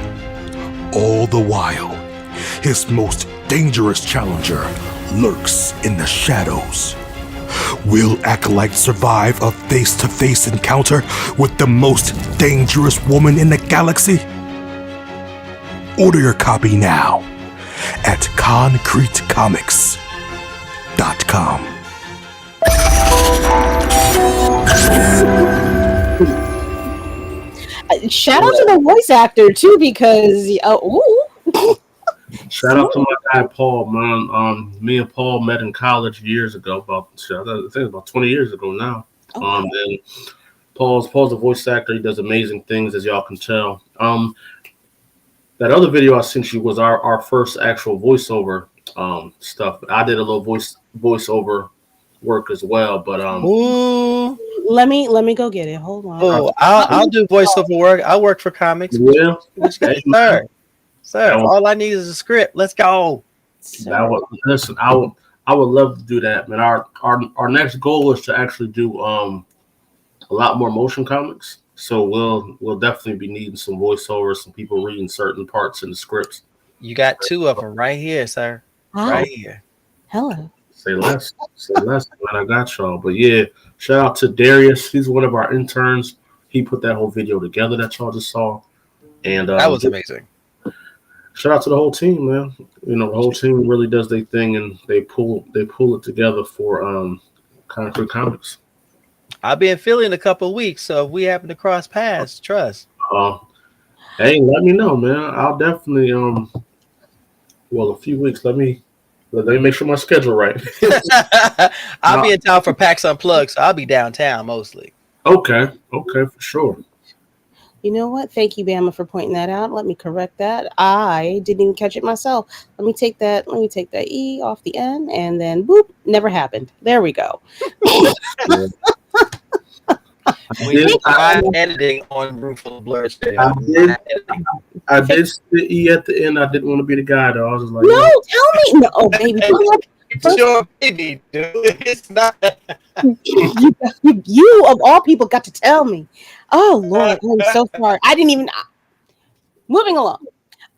All the while, his most dangerous challenger lurks in the shadows. Will Akolyte survive a face-to-face encounter with the most dangerous woman in the galaxy? Order your copy now at KonkreteComics.com. Shout out to the voice actor too, because shout out to my guy Paul, man. Me and Paul met in college years ago, I think about 20 years ago now. And Paul's a voice actor. He does amazing things, as y'all can tell. That other video I sent you was our first actual voiceover stuff. I did a little voiceover work as well, but let me go get it. Hold on. Oh, I'll do voiceover work. I work for comics. Yeah, sir. All I need is a script. Let's go. I would love to do that, man. Our next goal is to actually do a lot more motion comics. So we'll definitely be needing some voiceovers, some people reading certain parts in the scripts. You got 2 of them right here, sir. Hi. Right here. Hello. Say less, man. I got y'all. But yeah, shout out to Darius. He's one of our interns. He put that whole video together that y'all just saw, and that was amazing. Shout out to the whole team, man. The whole team really does their thing, and they pull it together for Concrete Comics. I'll be in Philly in a couple of weeks, so if we happen to cross paths, trust. Hey, let me know, man. I'll definitely a few weeks. Let me make sure my schedule right. I'll be in town for PAX Unplugged, so I'll be downtown mostly. Okay, for sure. You know what? Thank you, Bama, for pointing that out. Let me correct that. I didn't even catch it myself. Let me take that E off the N, and then boop, never happened. There we go. Yeah. We do not editing on Roomful of Blerds. I did see the E at the end. I didn't want to be the guy though. I was just like, No, tell me. No, oh, baby. It's your baby, dude. It's not. You of all people got to tell me. Oh Lord, I'm so sorry. I didn't even. Moving along.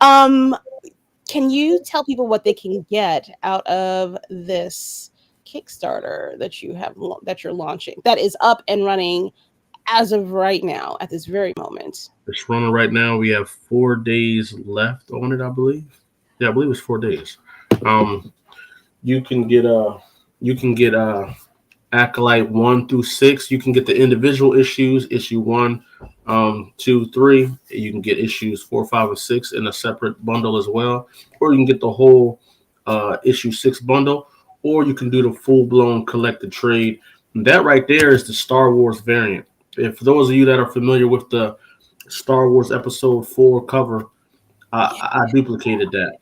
Can you tell people what they can get out of this Kickstarter that you're launching, that is up and running as of right now at this very moment? it's running right now. We have 4 days left on it, I believe. Yeah, I believe it's 4 days. You can get Acolyte 1 through 6. You can get the individual issues, issue 1, 2, 3. You can get issues 4, 5, and 6 in a separate bundle as well, or you can get the whole issue 6 bundle, or you can do the full-blown collected trade. And that right there is the Star Wars variant. If for those of you that are familiar with the Star Wars Episode 4 cover, I duplicated that,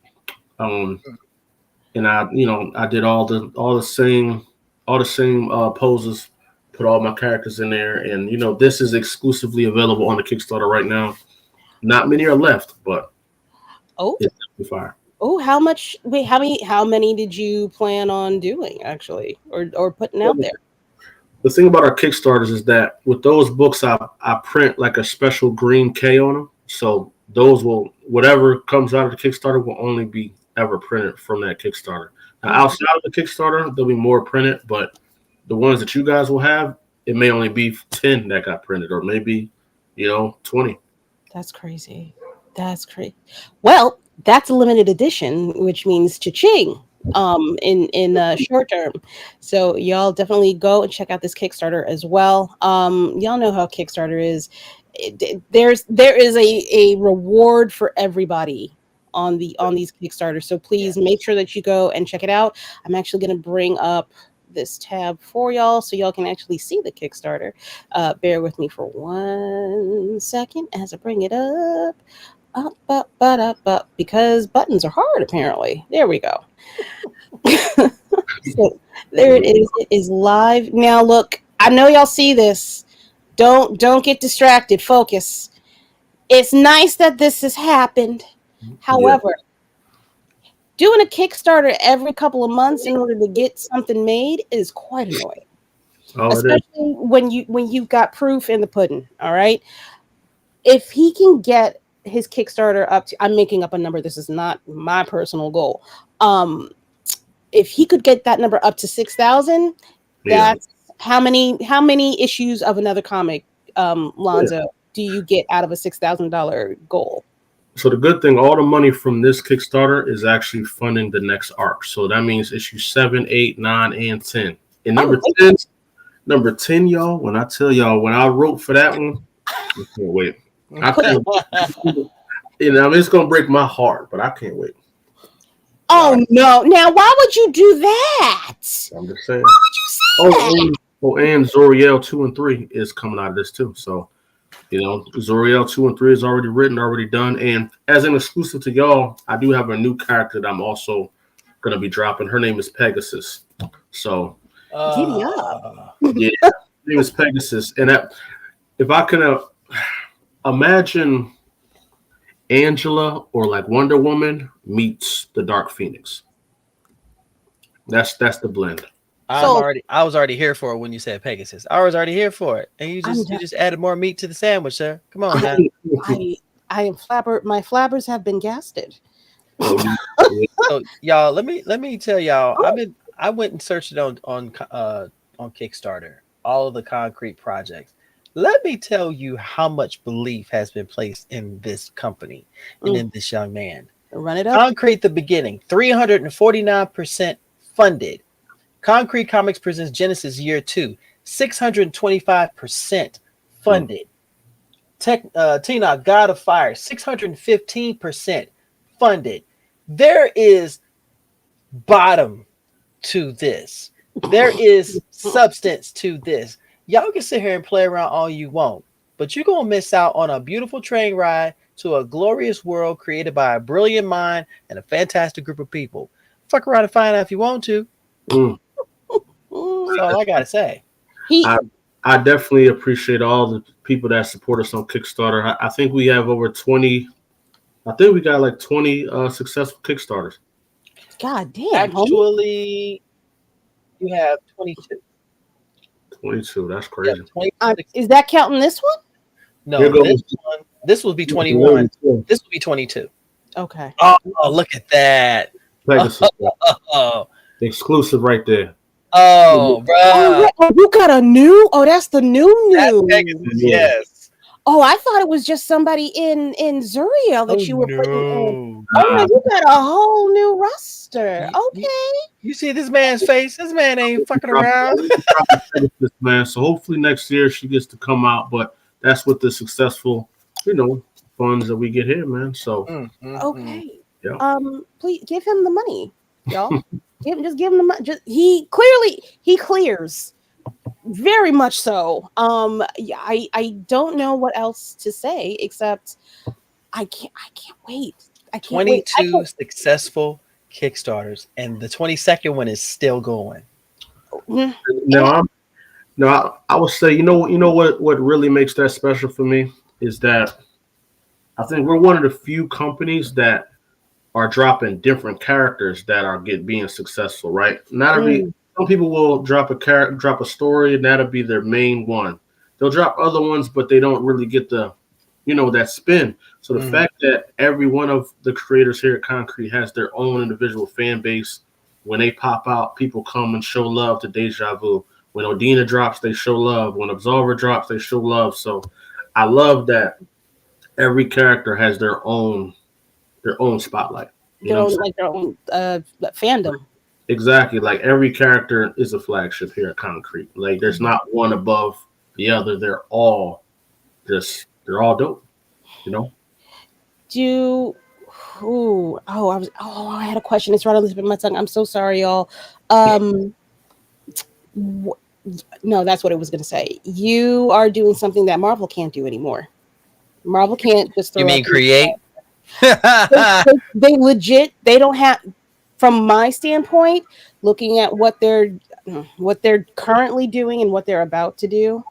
and I did all the same poses, put all my characters in there, and this is exclusively available on the Kickstarter right now. Not many are left, but it's definitely fire. Oh, how much? Wait, how many did you plan on doing actually, or putting out there? The thing about our Kickstarters is that with those books, I print like a special green K on them. So those whatever comes out of the Kickstarter will only be ever printed from that Kickstarter. Now, outside of the Kickstarter, there'll be more printed, but the ones that you guys will have, it may only be 10 that got printed, or maybe 20. That's crazy. That's crazy. Well, that's a limited edition, which means cha-ching. In short term, so y'all definitely go and check out this Kickstarter as well. Y'all know how Kickstarter is. There is a reward for everybody on these Kickstarters, so please make sure that you go and check it out. I'm actually going to bring up this tab for y'all so y'all can actually see the Kickstarter. Bear with me for 1 second as I bring it up. Up, because buttons are hard apparently. There we go. So there it is. It is live now. Look, I know y'all see this. Don't get distracted. Focus. It's nice that this has happened. However, doing a Kickstarter every couple of months in order to get something made is quite annoying. Especially when you've got proof in the pudding. All right. If he can get his Kickstarter up to, I'm making up a number. This is not my personal goal. If he could get that number up to 6,000, that's how many issues of another comic, Lonzo, do you get out of a $6,000 goal? So the good thing, all the money from this Kickstarter is actually funding the next arc. So that means issue 7, 8, 9, and 10. And number 10, y'all, when I tell y'all, when I wrote for that one, I can't wait. It's going to break my heart, but I can't wait. Oh, no. Now, why would you do that? I'm just saying. Why would you say that? And Zoriel 2 and 3 is coming out of this, too. So, Zoriel 2 and 3 is already written, already done. And as an exclusive to y'all, I do have a new character that I'm also going to be dropping. Her name is Pegasus. So, giddy up. Yeah, her name is Pegasus. And if I can imagine Angela or like Wonder Woman meets the Dark Phoenix. That's the blend. I was already here for it when you said Pegasus. I was already here for it, and you just added more meat to the sandwich, sir. Come on, man. I am flabber. My flabbers have been gasted. So, y'all, let me tell y'all. I went and searched it on Kickstarter, all of the Konkret projects. Let me tell you how much belief has been placed in this company and in this young man. Run it up. Konkret the beginning, 349% funded. Konkret Comics presents Genesis Year 2, 625% funded. Tina, God of Fire, 615% funded. There is bottom to this. There is substance to this. Y'all can sit here and play around all you want. but you're going to miss out on a beautiful train ride to a glorious world created by a brilliant mind and a fantastic group of people. Fuck around and find out if you want to. Mm. That's all I got to say. I definitely appreciate all the people that support us on Kickstarter. I think we have over 20. I think we got like 20 successful Kickstarters. God damn. Actually, you have 22. 22. That's crazy. Yeah, is that counting this one? No, this will be 21. This will be 22. Okay. Oh, look at that. Exclusive right there. Oh, bro. Oh, you got a new? Oh, that's the new. Yes. Oh, I thought it was just somebody in Zuriel that you were putting in. Oh, no, you got a whole new roster. Okay. You see this man's face? This man ain't fucking around. This man. So hopefully next year she gets to come out, but that's with the successful, funds that we get here, man. So okay. Yeah. Please give him the money, y'all. Just give him the money. He clears. Very much so. I don't know what else to say except I can't wait. I can't 22 successful Kickstarters, and the 22nd one is still going. Now I would say, you know what really makes that special for me is that I think we're one of the few companies that are dropping different characters that are being successful, right? Some people will drop a story, and that'll be their main one. They'll drop other ones, but they don't really get the, that spin. So the fact that every one of the creators here at Konkret has their own individual fan base, when they pop out, people come and show love to Deja Vu. When Odina drops, they show love. When Absolver drops, they show love. So I love that every character has their own spotlight. Their own fandom. Exactly. Like every character is a flagship here at Konkret. Like there's not one above the other. They're all dope. I had a question. It's right on the tip of my tongue. I'm so sorry, y'all. No, that's what I was going to say. You are doing something that Marvel can't do anymore. Marvel can't just throw. You mean create? They legit. They don't have. From my standpoint, looking at what they're currently doing and what they're about to do,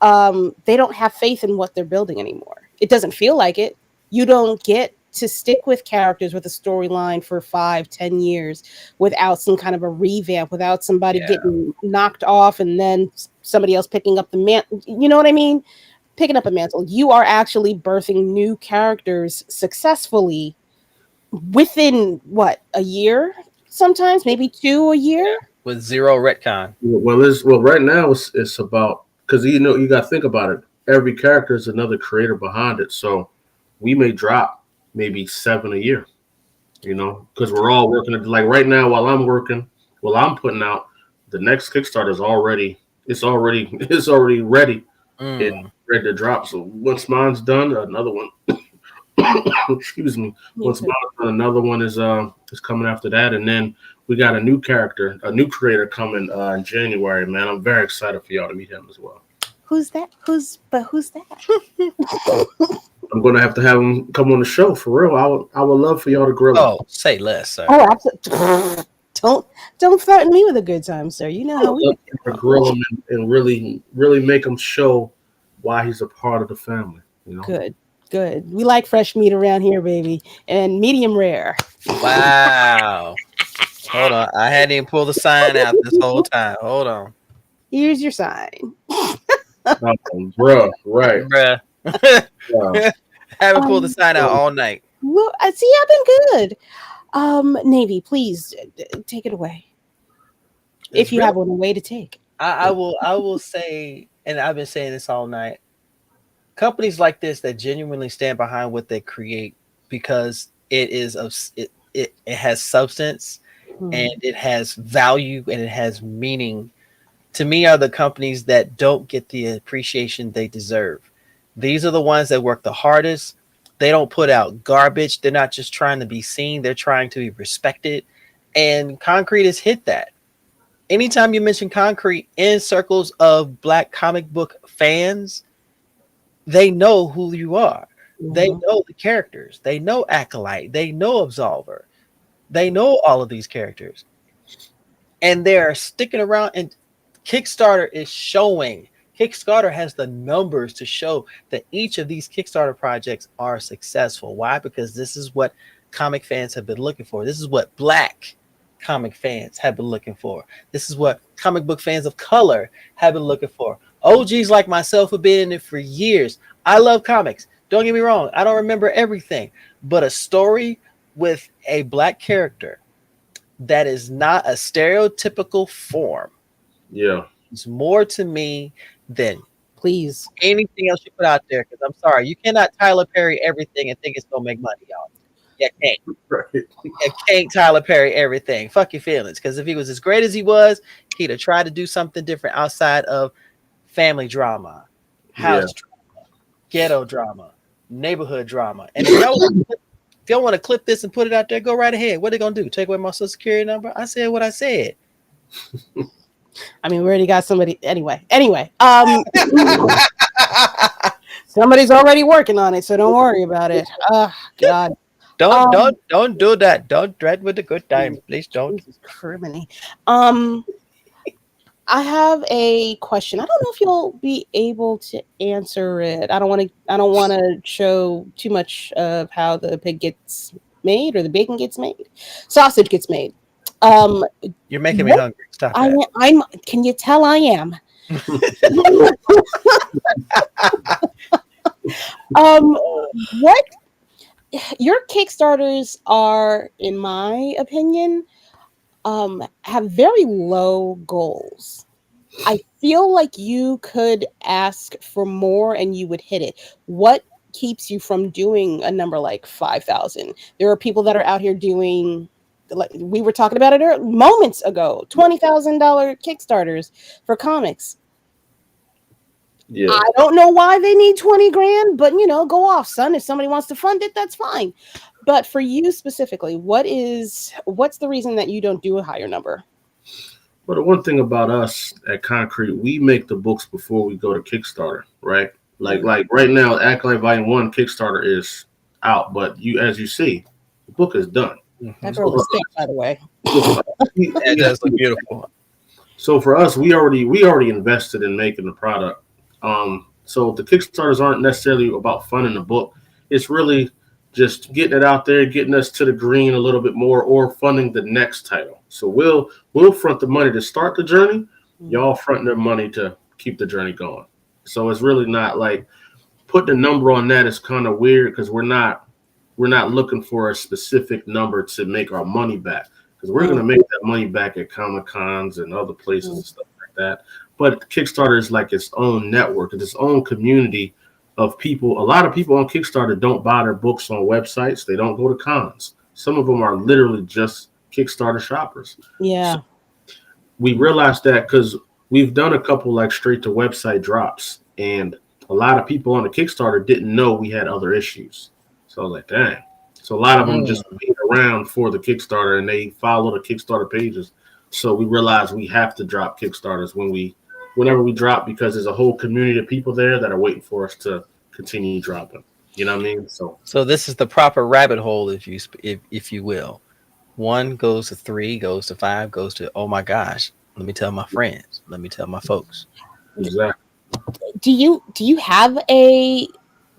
they don't have faith in what they're building anymore. It doesn't feel like it. You don't get to stick with characters with a storyline for 5-10 years without some kind of a revamp, without somebody getting knocked off and then somebody else picking up the mantle. You know what I mean? Picking up a mantle. You are actually birthing new characters successfully within a year? Sometimes maybe 2 a year with zero retcon. Well, right now it's about, because you got to think about it. Every character is another creator behind it, so we may drop maybe 7 a year. Because we're all working. Like right now, while I'm putting out the next Kickstarter is already ready. It's ready to drop. So once mine's done, another one. Excuse me. Once mine's done, another one is coming after that, and then we got a new creator coming in January. Man, I'm very excited for y'all to meet him as well. Who's that? Who's that? I'm gonna have to have him come on the show for real. I would love for y'all to grill him. Oh, say less, sir. Oh, absolutely. Don't threaten me with a good time, sir. You know how we grill him and really make him show why he's a part of the family. Good. We like fresh meat around here, baby, and medium rare. Wow. Hold on, I hadn't even pulled the sign out this whole time. Hold on. Here's your sign. Bruh, right. Bruh. Haven't pulled the sign out all night. Well, I've been good. Navy, please take it away. If you have one way to take. I will say, and I've been saying this all night, companies like this that genuinely stand behind what they create because it has substance and it has value and it has meaning, to me, are the companies that don't get the appreciation they deserve. These are the ones that work the hardest. They don't put out garbage. They're not just trying to be seen. They're trying to be respected. And Konkret has hit that. Anytime you mention Konkret in circles of Black comic book fans, they know who you are. They Mhm. know the characters. They know Acolyte. They know Absolver. They know all of these characters. And they're sticking around. And Kickstarter is showing. Kickstarter has the numbers to show that each of these Kickstarter projects are successful. Why? Because this is what comic fans have been looking for. This is what Black comic fans have been looking for. This is what comic book fans of color have been looking for. OGs like myself have been in it for years. I love comics. Don't get me wrong. I don't remember everything, but a story with a Black character that is not a stereotypical form Yeah. is more to me than Please. anything else you put out there. Because I'm sorry, you cannot Tyler Perry everything and think it's gonna make money, y'all. You can't. Right. You can't Tyler Perry everything. Fuck your feelings. Because if he was as great as he was, he'd have tried to do something different outside of family drama, house drama, ghetto drama, neighborhood drama. And if y'all want to clip this and put it out there, go right ahead. What are they gonna do? Take away my social security number? I said what I said. I mean, we already got somebody. Anyway, somebody's already working on it, so don't worry about it. God. Don't do that. Don't threaten with a good time. Please don't. Jesus criminy. I have a question. I don't know if you'll be able to answer it. I don't want to show too much of how the pig gets made or the bacon gets made. Sausage gets made. You're making me hungry. Stop that. I'm. Can you tell I am? What your Kickstarters are, in my opinion, have very low goals. I feel like you could ask for more and you would hit it. What keeps you from doing a number like 5,000? There are people that are out here doing, like we were talking about it moments ago, $20,000 Kickstarters for comics. Yeah. I don't know why they need 20 grand, but go off, son. If somebody wants to fund it, that's fine. But for you specifically, what's the reason that you don't do a higher number? Well, the one thing about us at Konkret, we make the books before we go to Kickstarter, right? Like right now, Akolyte Volume 1 Kickstarter is out, but as you see, the book is done. That girl was thick, by the way. It does look beautiful. So for us, we already invested in making the product. So the Kickstarters aren't necessarily about funding the book. It's really just getting it out there, getting us to the green a little bit more, or funding the next title. So we'll front the money to start the journey. Y'all front the money to keep the journey going. So it's really not like putting a number on that is kind of weird because we're not looking for a specific number to make our money back, because we're going to make that money back at Comic Cons and other places and stuff like that. But Kickstarter is like its own network, it's its own community of people. A lot of people on Kickstarter don't buy their books on websites. They don't go to cons. Some of them are literally just Kickstarter shoppers. Yeah. So we realized that because we've done a couple like straight to website drops, and a lot of people on the Kickstarter didn't know we had other issues. So I was like, dang. So a lot of them just wait around for the Kickstarter and they follow the Kickstarter pages. So we realized we have to drop Kickstarters whenever we drop, because there's a whole community of people there that are waiting for us to continue dropping. You know what I mean? So this is the proper rabbit hole, if you will. 1 goes to 3, goes to 5, goes to, oh my gosh, let me tell my friends, let me tell my folks. exactly. Do you have a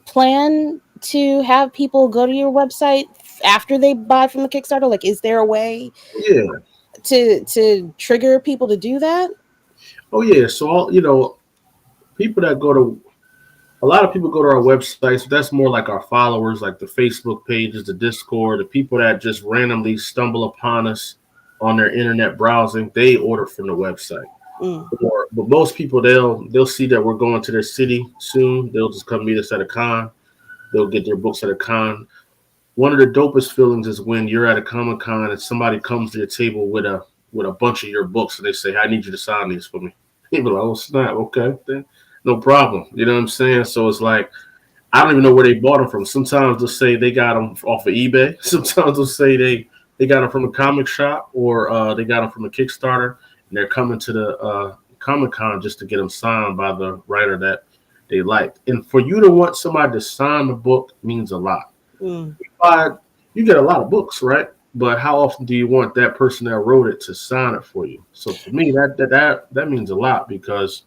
plan to have people go to your website after they buy from the Kickstarter? Like, is there a way to trigger people to do that? Oh yeah. So people that a lot of people go to our websites. So that's more like our followers, like the Facebook pages, the Discord, the people that just randomly stumble upon us on their internet browsing. They order from the website. But most people, they'll see that we're going to their city soon. They'll just come meet us at a con. They'll get their books at a con. One of the dopest feelings is when you're at a Comic Con and somebody comes to your table with a bunch of your books and they say, I need you to sign these for me. People are like, oh snap, okay, then no problem. You know what I'm saying? So it's like, I don't even know where they bought them from. Sometimes they'll say they got them off of eBay. Sometimes they'll say they got them from a comic shop, or they got them from a Kickstarter, and they're coming to the Comic Con just to get them signed by the writer that they like. And for you to want somebody to sign the book means a lot. Mm. You get a lot of books, right? But how often do you want that person that wrote it to sign it for you? So for me, that means a lot, because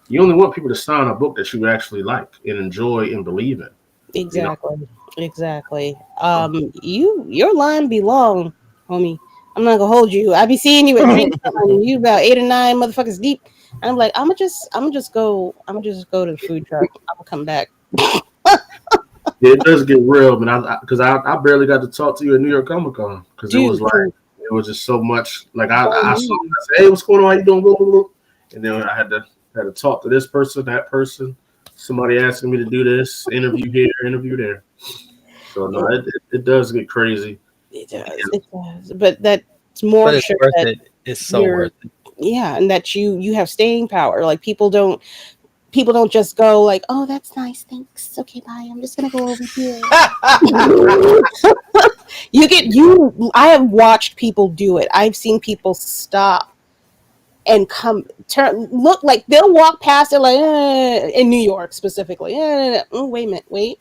you only want people to sign a book that you actually like and enjoy and believe in. Exactly. Exactly. Your line be long, homie. I'm not gonna hold you. I be seeing you at drinks, and you about 8 or 9 motherfuckers deep. And I'm like, I'm gonna just go to the food truck. I'm gonna come back. Yeah, it does get real, man. Because I barely got to talk to you at New York Comic Con, because Dude, it was just so much. Like I saw, I said, hey, what's going on? How you doing? Blah, blah, blah. And then I had to talk to this person, that person, somebody asking me to do this, interview here, interview there. So no, it does get crazy. It does. But that's more But it's sure worth that it. It's so worth it. yeah, and that you have staying power. Like people don't just go like, oh, that's nice, thanks, okay, bye, I'm just gonna go over here. I have watched people do it. I've seen people stop and look, like they'll walk past it like in New York specifically. Oh, wait a minute, wait.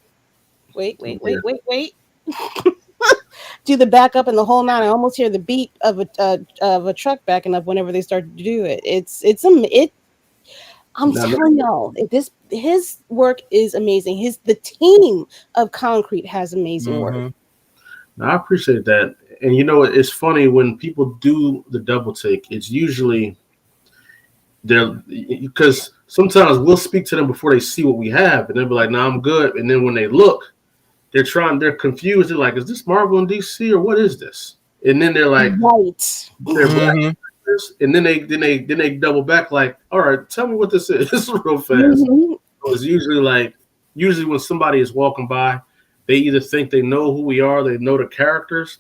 Do the backup and the whole nine. I almost hear the beat of a truck backing up whenever they start to do it. I'm telling y'all, his work is amazing. The team of Konkret has amazing work. I appreciate that. And it's funny when people do the double take. It's usually because sometimes we'll speak to them before they see what we have, and they'll be like, "No, I'm good." And then when they look, they're confused. They're like, "Is this Marvel and DC or what is this?" And then they're like, "Right." They're black. And then they double back like, all right, tell me what this is. This is real fast. So it's usually when somebody is walking by, they either think they know who we are, they know the characters,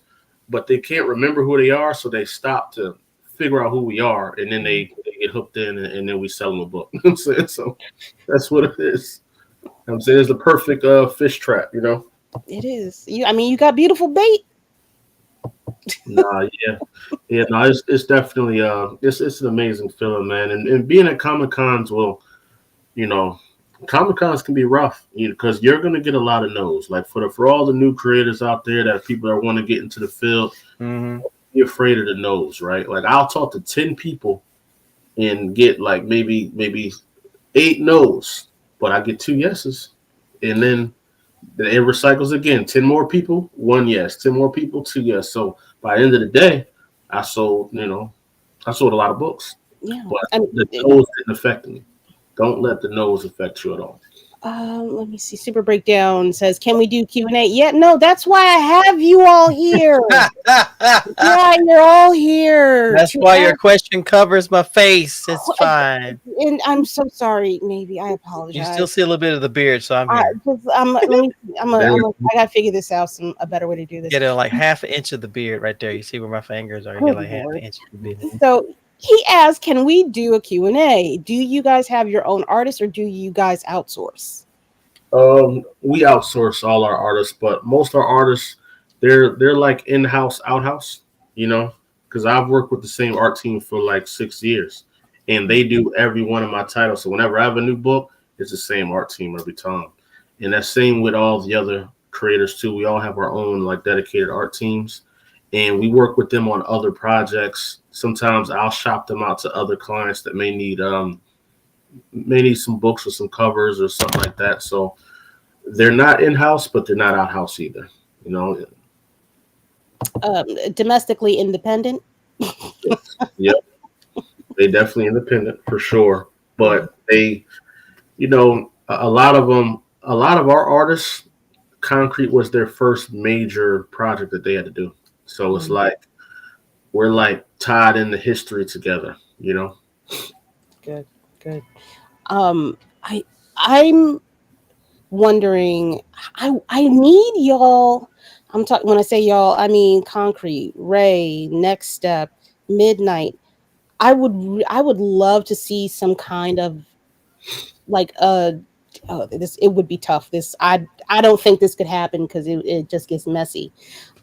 but they can't remember who they are, so they stop to figure out who we are, and then they get hooked in, and then we sell them a book. You know what I'm saying? So that's what it is. I'm saying it's the perfect fish trap, It is. You got beautiful bait. No, it's definitely it's an amazing feeling, man. And being at Comic Cons Comic Cons can be rough because you're gonna get a lot of no's. Like for all the new creators out there that people that want to get into the field, be afraid of the no's, right? Like I'll talk to 10 people and get like maybe 8 no's, but I get 2 yeses, and then it recycles again. 10 more people, 1 yes. 10 more people, 2 yes. So by the end of the day, I sold a lot of books. Yeah, but the no's didn't affect me. Don't let the no's affect you at all. Let me see. Super Breakdown says, "Can we do Q&A?" Yeah, no, that's why I have you all here. Yeah, you're all here. That's why your question covers my face. It's fine. And I'm so sorry. Maybe I apologize. You still see a little bit of the beard, so I'm here. I gotta figure this out. A better way to do this. Get like half an inch of the beard right there. You see where my fingers are? You get like half an inch of the beard. So he asked, "Can we do a Q&A? Do you guys have your own artists, or do you guys outsource?" We outsource all our artists, but most of our artists, they're like in-house, outhouse, because I've worked with the same art team for like 6 years, and they do every one of my titles. So whenever I have a new book, it's the same art team every time, and that's same with all the other creators too. We all have our own like dedicated art teams, and we work with them on other projects. Sometimes I'll shop them out to other clients that may need some books or some covers or something like that. So they're not in-house, but they're not out-house either. Domestically independent. Yep. They definitely independent for sure. But they, a lot of our artists, Konkret was their first major project that they had to do. So it's like we're like tied in the history together, Good. I'm wondering, I need y'all. I'm talking, when I say y'all, I mean Konkret, Ray, Next Step, Midnight. I would love to see some kind of like it would be tough. I don't think this could happen because it just gets messy.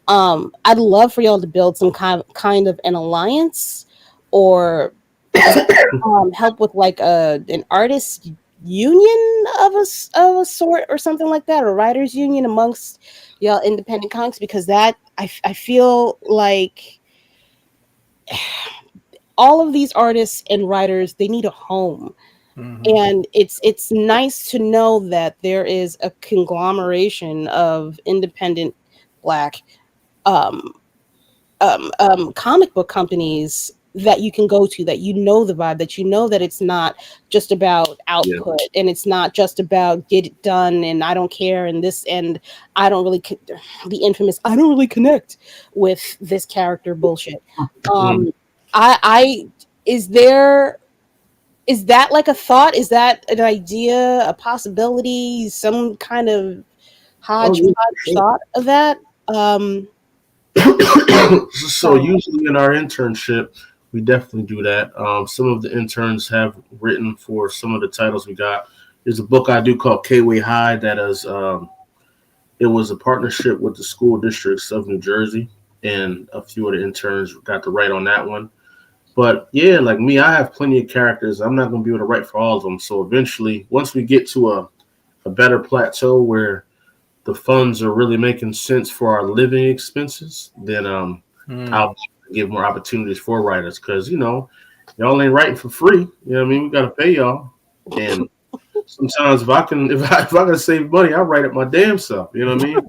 I'd love for y'all to build some kind of an alliance, or help with like an artist union of a sort or something like that, a writers union amongst y'all independent comics, because that I feel like all of these artists and writers, they need a home. And it's nice to know that there is a conglomeration of independent Black um, comic book companies that you can go to, that you know the vibe, that you know that it's not just about output, and it's not just about get it done and I don't care and this, and I don't really the infamous I don't really connect with this character bullshit. I is that like a thought? Is that an idea, a possibility, some kind of hodgepodge thought of that? So usually in our internship, we definitely do that. Some of the interns have written for some of the titles we got. There's a book I do called K-Way High that is it was a partnership with the school districts of New Jersey, and a few of the interns got to write on that one. But yeah, like me, I have plenty of characters. I'm not going to be able to write for all of them. So eventually, once we get to a better plateau where the funds are really making sense for our living expenses, then I'll give more opportunities for writers, because y'all ain't writing for free. You know what I mean? We got to pay y'all, and sometimes if I can save money, I write it my damn self. You know what I mean?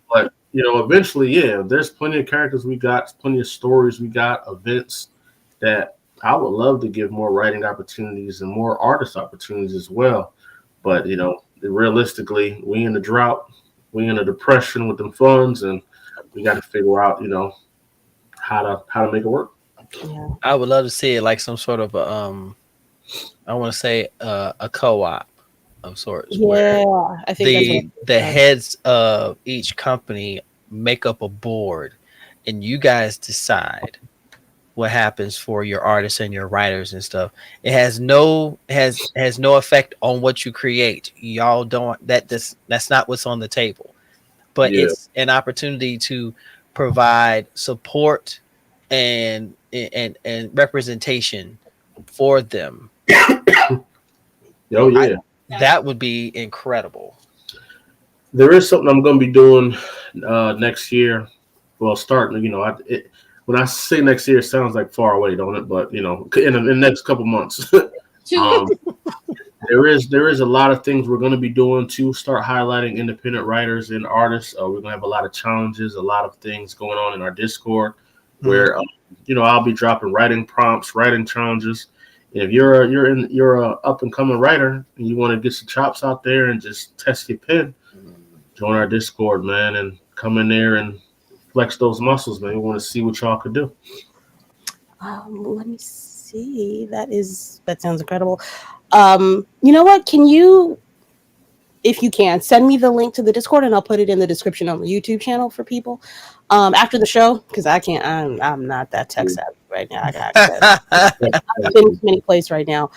But eventually, yeah, there's plenty of characters we got, plenty of stories we got, events that I would love to give more writing opportunities and more artist opportunities as well. But realistically, we in the drought, we in a depression with them funds, and we got to figure out, how to make it work. Yeah. I would love to see it like some sort of I want to say a co-op of sorts. Yeah, where I think the heads of each company make up a board, and you guys decide what happens for your artists and your writers and stuff. It has no effect on what you create. Y'all don't that's not what's on the table. But it's an opportunity to provide support and representation for them. Oh yeah, that would be incredible. There is something I'm going to be doing next year. Well, starting, when I say next year, it sounds like far away, don't it? But in the next couple months, there is a lot of things we're going to be doing to start highlighting independent writers and artists. We're going to have a lot of challenges, a lot of things going on in our Discord, where I'll be dropping writing prompts, writing challenges. If you're a up and coming writer and you want to get some chops out there and just test your pen, join our Discord, man, and come in there and flex those muscles, man. We want to see what y'all could do. Let me see. That sounds incredible. You know what? Can you, if you can, send me the link to the Discord, and I'll put it in the description on the YouTube channel for people after the show, because I can't. I'm not that tech savvy right now. I got in many places right now.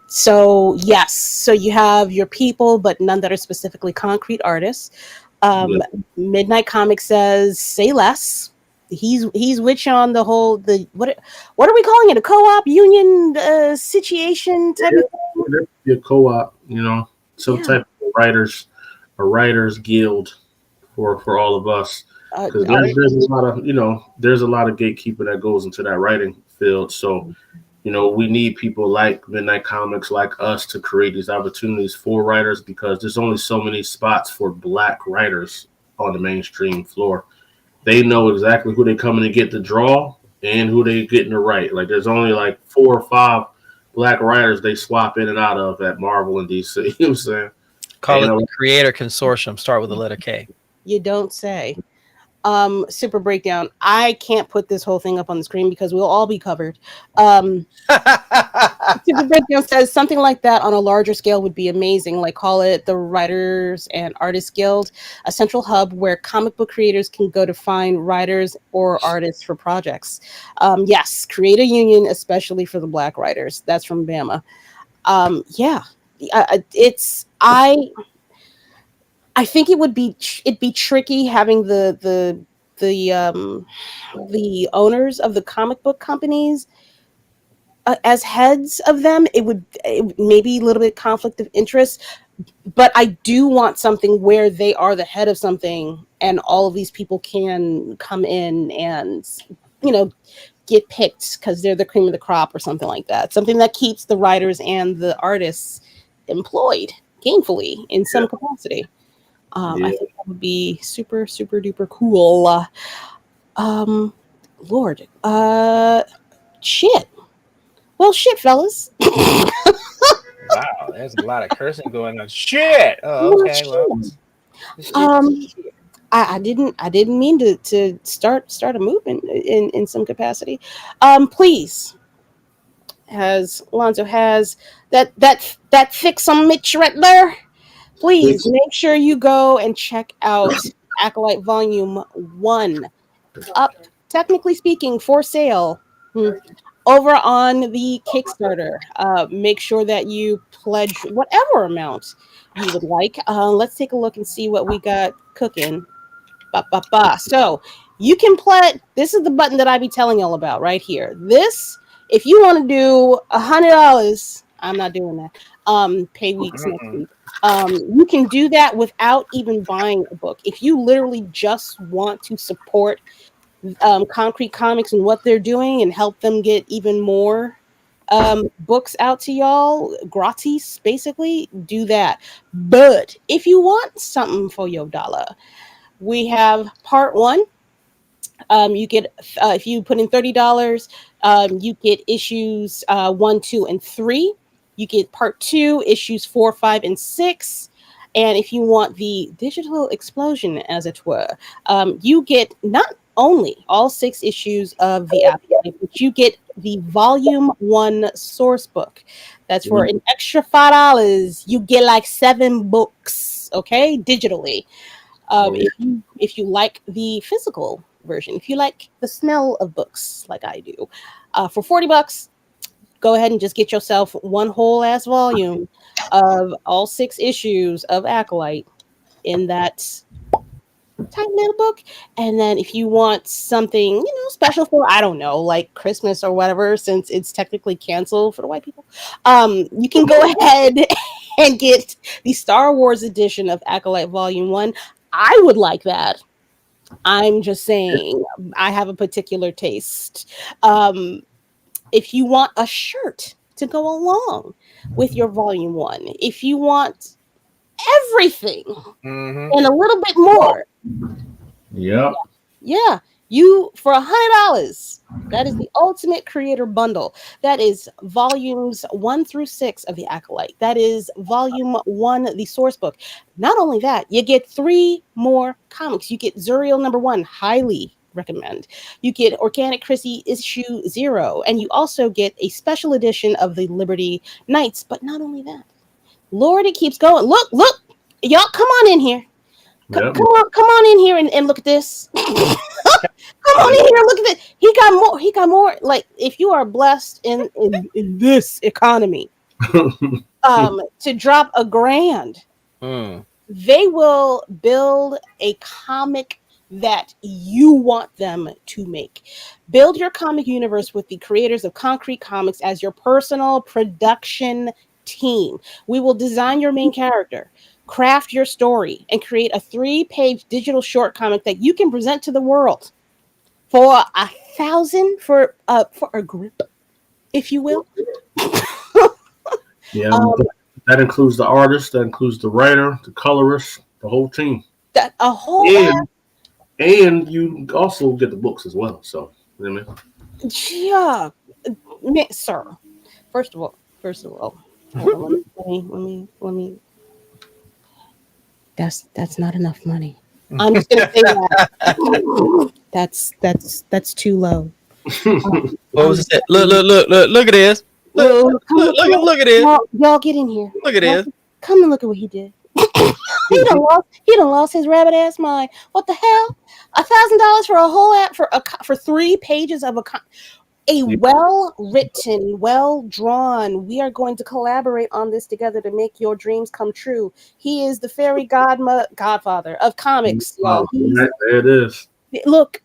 So yes, so you have your people, but none that are specifically concrete artists. Midnight Comics says, say less. He's with you on the whole what are we calling it, a co-op union situation type of thing? A co-op, some type of writers guild for all of us, because there's a lot of gatekeeping that goes into that writing field. So we need people like Midnight Comics, like us, to create these opportunities for writers, because there's only so many spots for Black writers on the mainstream floor. They know exactly who they coming to get to draw and who they getting to write. Like, there's only like 4 or 5 Black writers they swap in and out of at Marvel and DC. You know what I'm saying? Call it the Creator Consortium. Start with the letter K. You don't say. Super Breakdown. I can't put this whole thing up on the screen because we'll all be covered. Super Breakdown says something like that on a larger scale would be amazing. Like, call it the Writers and Artists Guild, a central hub where comic book creators can go to find writers or artists for projects. Yes, create a union, especially for the Black writers. That's from Bama. I think it'd be tricky having the owners of the comic book companies as heads of them, it would maybe a little bit conflict of interest. But I do want something where they are the head of something, and all of these people can come in and, get picked because they're the cream of the crop or something like that. Something that keeps the writers and the artists employed gainfully in some capacity. I think that would be super, super duper cool. Lord. Shit. Well, shit, fellas. Wow, there's a lot of cursing going on. Shit. Oh, okay. Well, I didn't mean to start a movement in some capacity. Please, as Lonzo has that fix on Mitch right there. Please make sure you go and check out Akolyte Volume 1. Up, technically speaking, for sale. Over on the Kickstarter. Make sure that you pledge whatever amount you would like. Let's take a look and see what we got cooking. So you can pledge. This is the button that I be telling y'all about right here. This, if you want to do $100, I'm not doing that. Pay weeks next week. You can do that without even buying a book. If you literally just want to support Konkret Comics and what they're doing and help them get even more books out to y'all gratis, basically, do that. But if you want something for your dollar, we have part 1. You get if you put in $30, you get issues 1, 2, and 3. You get part 2, issues 4, 5, and 6. And if you want the digital explosion, as it were, you get not only all 6 issues of the Akolyte, but you get the Volume 1 source book. That's for an extra $5. You get like 7 books, okay, digitally. If you like the physical version, if you like the smell of books like I do, for $40, go ahead and just get yourself one whole ass volume of all 6 issues of Akolyte in that tiny little book. And then if you want something, special for, I don't know, like Christmas or whatever, since it's technically canceled for the white people, you can go ahead and get the Star Wars edition of Akolyte Volume 1. I would like that. I'm just saying, I have a particular taste. If you want a shirt to go along with your Volume 1, if you want everything and a little bit more. Yeah. You, for $100, that is the ultimate creator bundle. That is volumes 1 through 6 of the Akolyte. That is volume 1, the source book. Not only that, you get 3 more comics. You get Zuriel #1, highly recommend. You get Organic Chrissy issue 0, and you also get a special edition of the Liberty Knights. But not only that, Lord, it keeps going. Look, y'all, come on in here. Come on in here and look at this. Come on in here, look at this. He got more. Like, if you are blessed in this economy, to drop $1,000, they will build a comic that you want them to make. Build your comic universe with the creators of Konkret Comics as your personal production team. We will design your main character, craft your story, and create a 3-page digital short comic that you can present to the world for $1,000 for a group, if you will. That includes the artist, that includes the writer, the colorist, the whole team. And you also get the books as well. So, yeah, sir. First of all, let me. That's not enough money. I'm just gonna say that. That's too low. What was it? Look at this. Look at this. Y'all get in here. Look at this. Come and look at what he did. He done lost his rabbit ass mind. What the hell? $1,000 for a whole for 3 pages of a well-written, well-drawn. We are going to collaborate on this together to make your dreams come true. He is the fairy godfather of comics, y'all. There it is. Look,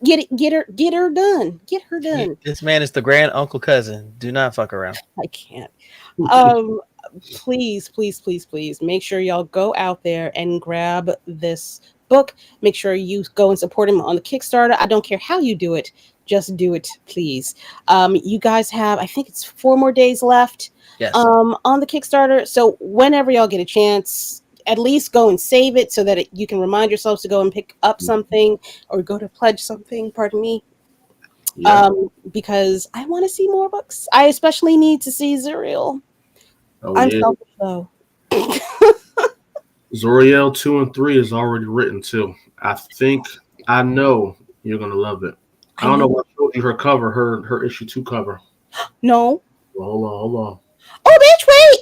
Get her done. Get her done. This man is the grand uncle cousin. Do not fuck around. I can't. Um, please, please, please, please make sure y'all go out there and grab this book. Make sure you go and support him on the Kickstarter. I don't care how you do it. Just do it, please. You guys have, I think it's 4 more days left. Yes. On the Kickstarter. So whenever y'all get a chance, at least go and save it so that you can remind yourselves to go and pick up something or go to pledge something. Pardon me. Yeah. Because I want to see more books. I especially need to see Zuriel. I'm selfish though. Zoriel 2 and 3 is already written too. I know you're gonna love it. I don't know what showed you her cover, her issue 2 cover. No. Well, hold on. Oh, bitch, wait!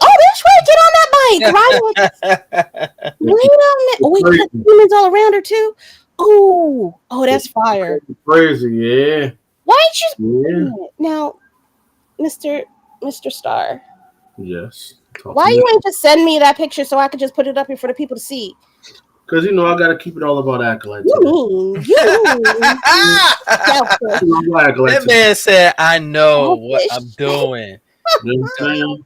Get on that bike! Wait a minute! Oh, wait, got demons all around her too. Oh, that's fire! Crazy, yeah. Why ain't you now, Mr. Starr? Yes. Why you ain't just send me that picture so I could just put it up here for the people to see? Because I gotta keep it all about Akolyte. You mean? That man said, "I know what I'm doing." You know what I'm saying?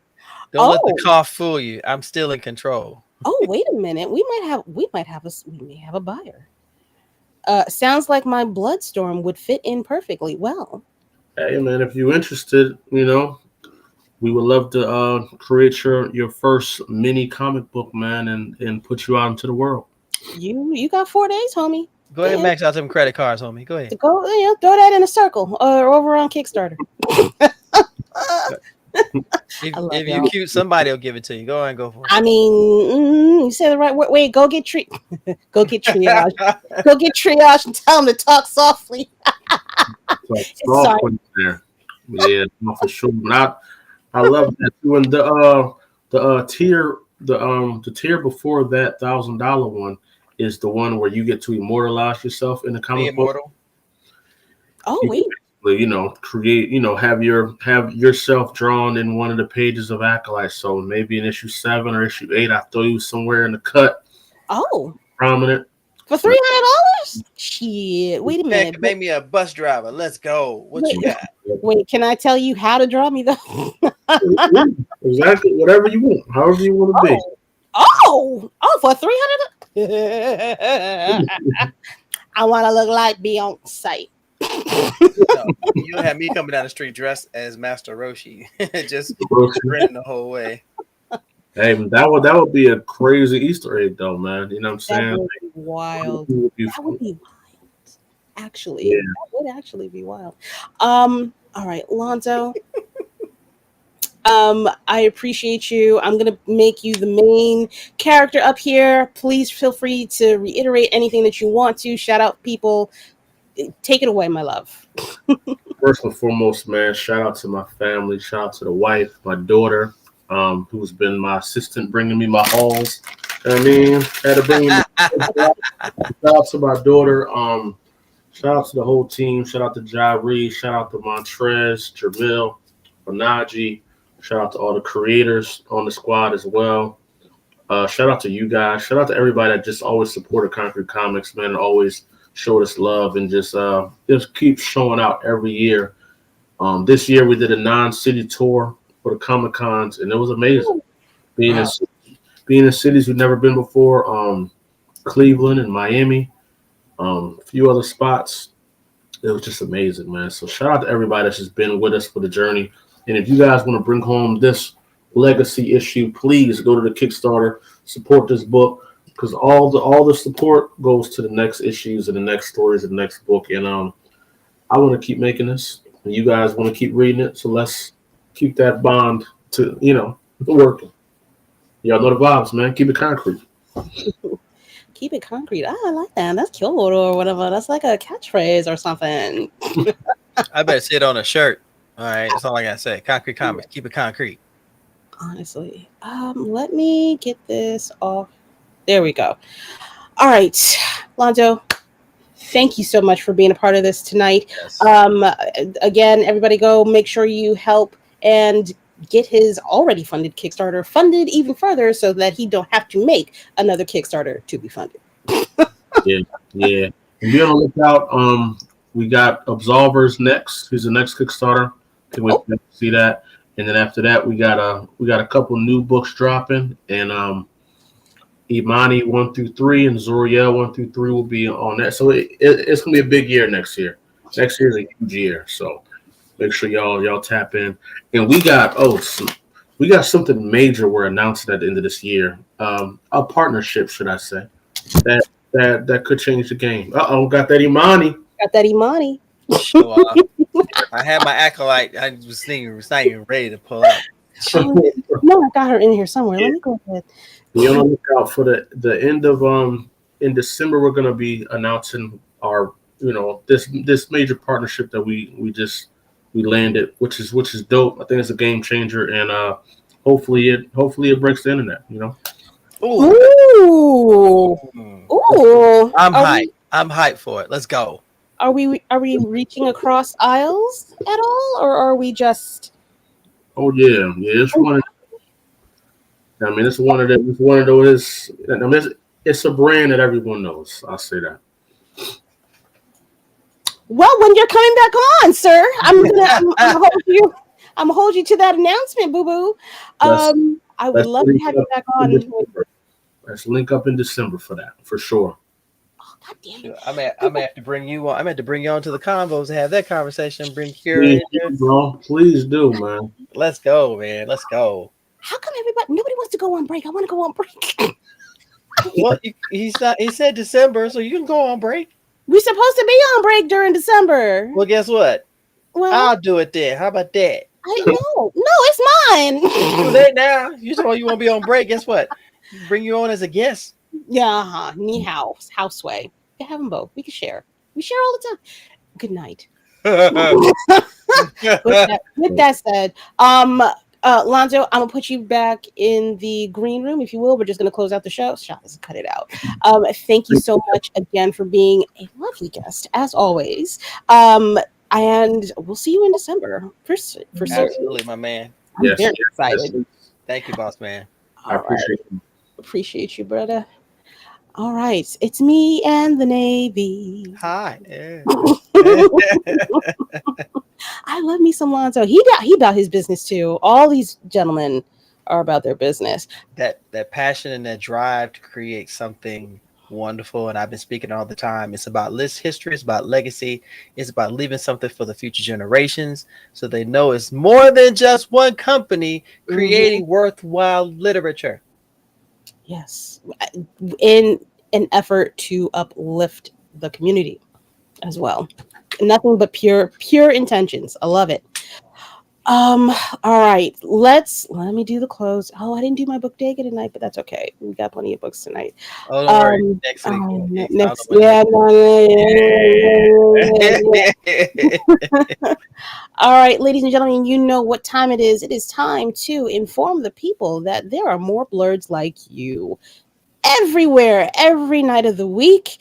Don't let the cough fool you. I'm still in control. Oh, wait a minute. We may have a buyer. Sounds like my Bloodstorm would fit in perfectly well. Hey man, if you're interested, we would love to create your first mini comic book, man, and put you out into the world. You got 4 days, homie. Go ahead and max out them credit cards, homie. Go ahead. Go, throw that in a circle or over on Kickstarter. If you're cute, somebody will give it to you. Go ahead and go for it. I mean, you said the right word. Wait, go get go get triage. Go get triage and tell them to talk softly. Sorry. There. Yeah, no, for sure. But I love that too. And the tier before that $1,000 one is the one where you get to immortalize yourself in the comic book. Oh, wait. Create, have yourself drawn in one of the pages of Akolyte. So maybe in issue 7 or issue 8, I throw you somewhere in the cut. Oh, prominent for $300? Shit! Wait a minute. Make me a bus driver. Let's go. What you got? Wait, can I tell you how to draw me though? Exactly. Whatever you want. However you want to be. Oh, for $300. I want to look like Beyonce. You'll have me coming down the street dressed as Master Roshi, just grinning the whole way. Hey, that would be a crazy Easter egg, though, man. You know what I'm saying? That would be wild. That would be wild. Actually, yeah. That would actually be wild. All right, Lonzo. I appreciate you. I'm gonna make you the main character up here. Please feel free to reiterate anything that you want to. Shout out people. Take it away, my love. First and foremost, man, shout out to my family. Shout out to the wife, my daughter, who's been my assistant, bringing me my hauls. I mean, had to bring me. Shout out to my daughter. Shout out to the whole team. Shout out to Jari. Shout out to Montrez, Jamil, Banaji. Shout out to all the creators on the squad as well. Shout out to you guys. Shout out to everybody that just always supported Konkret Comics, man, and always showed us love and just keep showing out every year. This year we did a non-city tour for the Comic Cons, and it was amazing. Being in cities we've never been before, Cleveland and Miami, a few other spots. It was just amazing, man. So shout out to everybody that's just been with us for the journey. And if you guys want to bring home this legacy issue, please go to the Kickstarter, support this book. Because all the support goes to the next issues and the next stories and the next book. And I want to keep making this, and you guys want to keep reading it. So let's keep that bond to working. Y'all know the vibes, man. Keep it concrete. Keep it concrete. I like that. That's cute or whatever. That's like a catchphrase or something. I better see it on a shirt. All right, that's all I gotta say. Konkret Comics. Keep it concrete. Honestly, let me get this off. There we go. All right, Lonzo, thank you so much for being a part of this tonight. Yes. Again, everybody go make sure you help and get his already funded Kickstarter funded even further so that he don't have to make another Kickstarter to be funded. Yeah. And be on the lookout. We got Absolvers next. He's the next Kickstarter. Can wait to see that. And then after that, we got a couple new books dropping, and Imani 1 through 3 and Zoriel 1 through 3 will be on that. So it's gonna be a big year next year. Next year is a huge year. So make sure y'all tap in. And we got something major we're announcing at the end of this year. A partnership, should I say, that could change the game. Got that Imani. Got that Imani. So, I had my Acolyte. I was thinking it was not even ready to pull out. No, I got her in here somewhere. Let me go ahead. Be on the lookout for the end of in December. We're gonna be announcing our this major partnership that we landed, which is dope. I think it's a game changer, and hopefully it breaks the internet. Ooh. I'm hyped. I'm hyped for it. Let's go. Are we reaching across aisles at all, or are we just? Oh yeah. It's one. I mean, it's one of those. I mean, it's a brand that everyone knows. I'll say that. Well, when you're coming back on, sir, I'm gonna hold you to that announcement, boo boo. I would love to have you back on. Let's link up in December for that, for sure. God damn it. I may have to bring you on. I meant to bring you on to the convos to have that conversation. Bring Kira Please in here. do, bro. Please do, man. Let's go, man. Let's go. How come nobody wants to go on break? I want to go on break. Well, he said December, so you can go on break. We're supposed to be on break during December. Well, guess what? Well, I'll do it then. How about that? No, it's mine. Too late now. You told you want to be on break. Guess what? Bring you on as a guest. Yeah, ni hao, houseway. We can have them both. We can share. We share all the time. Good night. With that said, Lonzo, I'm gonna put you back in the green room, if you will. We're just gonna close out the show. Let's cut it out. Thank you so much again for being a lovely guest, as always. And we'll see you in December. For Absolutely, my man. I'm very excited. Yes. Thank you, boss man. I appreciate you. Appreciate you, brother. All right, it's me and the Navy. Hi. Yeah. I love me some Lonzo. He about his business too. All these gentlemen are about their business. That passion and that drive to create something wonderful, and I've been speaking all the time. It's about history. It's about legacy. It's about leaving something for the future generations, so they know it's more than just one company creating worthwhile literature. Yes, in an effort to uplift the community as well. Nothing but pure intentions. I love it. All right, let me do the close. Oh, I didn't do my book day tonight, but that's okay. We got plenty of books tonight. Oh, don't worry. Next week. All right, ladies and gentlemen, you know what time it is. It is time to inform the people that there are more Blerds like you everywhere, every night of the week.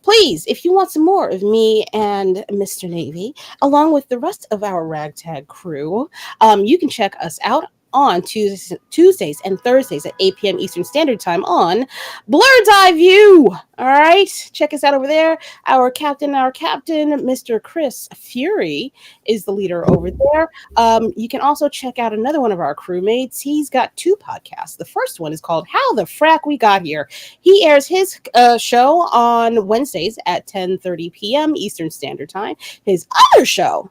Please, if you want some more of me and Mr. Navy, along with the rest of our ragtag crew, you can check us out on Tuesdays and Thursdays at 8 p.m. Eastern Standard Time on Blerd's Eye View. All right, check us out over there. Our captain, Mr. Chris Fury, is the leader over there. You can also check out another one of our crewmates. He's got 2 podcasts. The first one is called How the Frack We Got Here. He airs his show on Wednesdays at 10:30 p.m. Eastern Standard Time. His other show,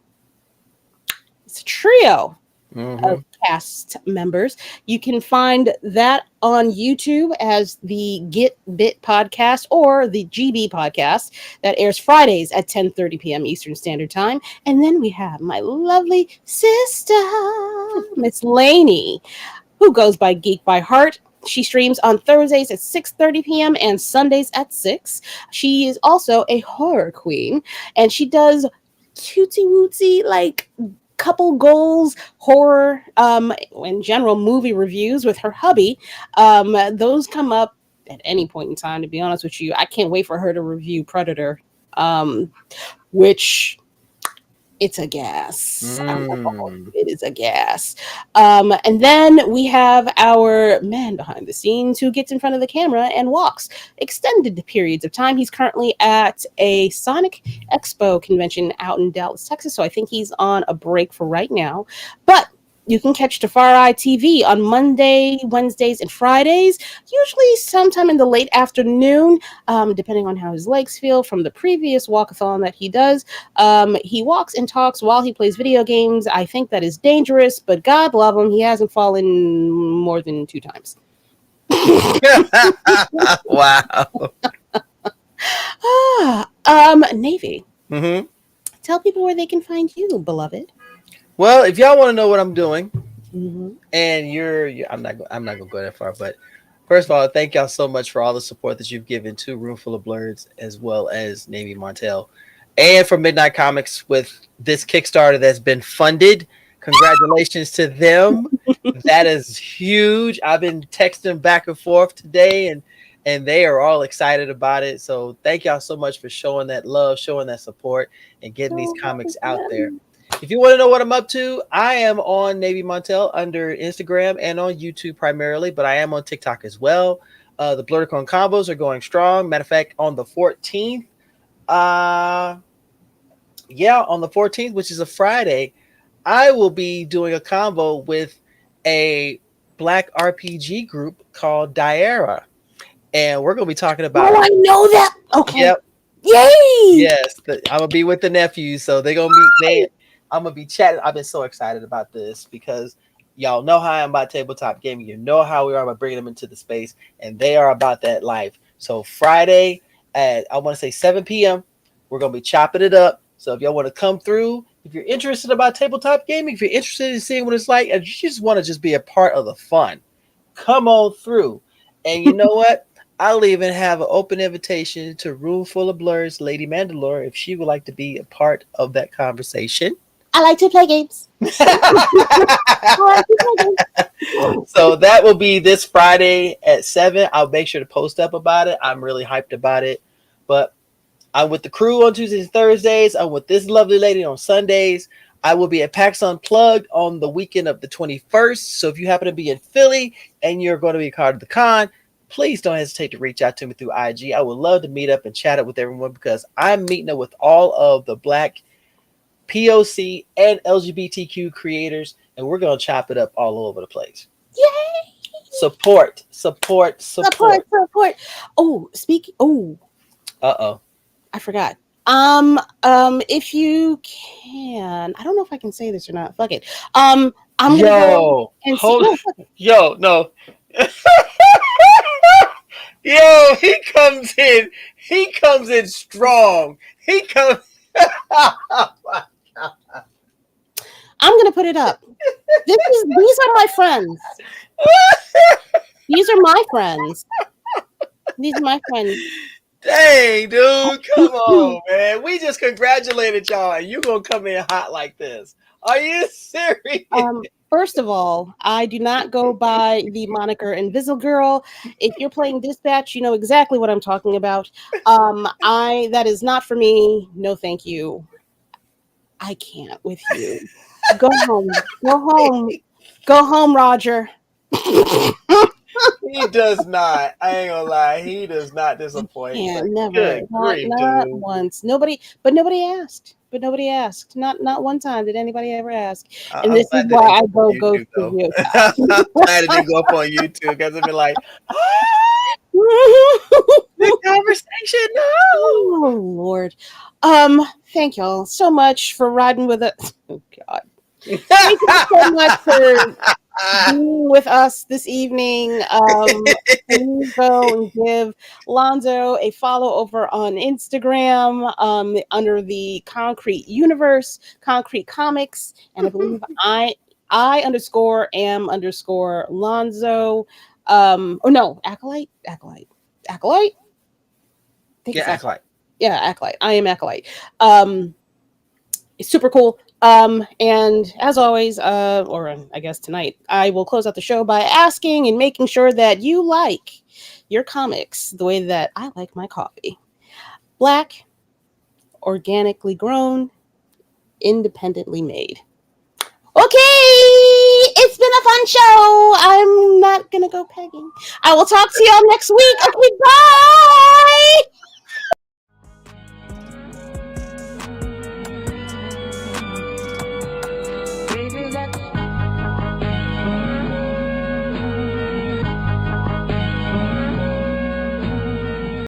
it's a trio of cast members. You can find that on YouTube as the Get Bit podcast or the GB podcast that airs Fridays at 10:30 p.m. Eastern Standard Time. And then we have my lovely sister, Miss Lainey, who goes by Geek by Heart. She streams on Thursdays at 6:30 p.m. and Sundays at 6. She is also a horror queen, and she does cutesy wootsy, like couple goals, horror, in general, movie reviews with her hubby. Those come up at any point in time, to be honest with you. I can't wait for her to review Predator, which It's a gas. Mm. It is a gas. And then we have our man behind the scenes who gets in front of the camera and walks extended periods of time. He's currently at a Sonic Expo convention out in Dallas, Texas. So I think he's on a break for right now. But you can catch Tafari TV on Monday, Wednesdays, and Fridays, usually sometime in the late afternoon, depending on how his legs feel from the previous walkathon that he does. He walks and talks while he plays video games. I think that is dangerous, but God love him, he hasn't fallen more than 2 times. Wow. Navy, Mm-hmm. tell people where they can find you, beloved. Well, if y'all want to know what I'm doing, Mm-hmm. and I'm not gonna go that far, but first of all, thank y'all so much for all the support that you've given to Roomful of Blerds as well as Navy Montel, and for Midnight Comics with this Kickstarter that's been funded. Congratulations to them. That is huge. I've been texting back and forth today, and they are all excited about it. So thank y'all so much for showing that love, showing that support, and getting these comics out there. If you want to know what I'm up to, I am on Navy Montel under Instagram and on YouTube primarily, but I am on TikTok as well. The Blurticon combos are going strong. Matter of fact, on the 14th, on the 14th, which is a Friday, I will be doing a combo with a Black RPG group called Diera. And we're going to be talking about... Oh, I know that. Okay. Yep. Yay! Yes. I'm going to be with the nephews, so they're going to be... I'm going to be chatting. I've been so excited about this because y'all know how I am about tabletop gaming. You know how we are about bringing them into the space, and they are about that life. So Friday at, I want to say 7 p.m., we're going to be chopping it up. So if y'all want to come through, if you're interested about tabletop gaming, if you're interested in seeing what it's like, and you just want to just be a part of the fun, come on through. And you know what? I'll even have an open invitation to Roomful of Blerds, Lady Mandalore, if she would like to be a part of that conversation. I like to play games. So that will be this Friday at 7. I'll make sure to post up about it. I'm really hyped about it. But I'm with the crew on Tuesdays and Thursdays. I'm with this lovely lady on Sundays. I will be at PAX Unplugged on the weekend of the 21st. So if you happen to be in Philly and you're going to be a part of the con, please don't hesitate to reach out to me through IG. I would love to meet up and chat up with everyone because I'm meeting up with all of the Black POC and LGBTQ creators, and we're going to chop it up all over the place. Yay! Support. Oh, Uh-oh. I forgot. If you can, I don't know if I can say this or not. Fuck it. I'm gonna go and see. Yo, no. Yo, he comes in strong. I'm gonna put it up. These are my friends. These are my friends. Dang, dude, come on, man. We just congratulated y'all, and you gonna come in hot like this. Are you serious? First of all, I do not go by the moniker Invisigirl. If you're playing Dispatch, you know exactly what I'm talking about. That is not for me. No, thank you. I can't with you. Go home, Roger. He does not. I ain't gonna lie. He does not disappoint. Yeah, never. Not once. Nobody asked. Not one time did anybody ever ask. And this is why I go to you. I'm glad it didn't go up on YouTube because it'd be like, the conversation. No. Oh Lord. Thank y'all so much for riding with us. Oh God. Thank you so much for being with us this evening. Please go and give Lonzo a follow over on Instagram under the Konkret Universe, Konkret Comics, and I believe I _am _Lonzo. Akolyte. Akolyte. Yeah, Akolyte. I am Akolyte. It's super cool. And as always, or I guess tonight, I will close out the show by asking and making sure that you like your comics the way that I like my coffee. Black, organically grown, independently made. Okay, it's been a fun show. I'm not gonna go pegging. I will talk to y'all next week. Okay, bye.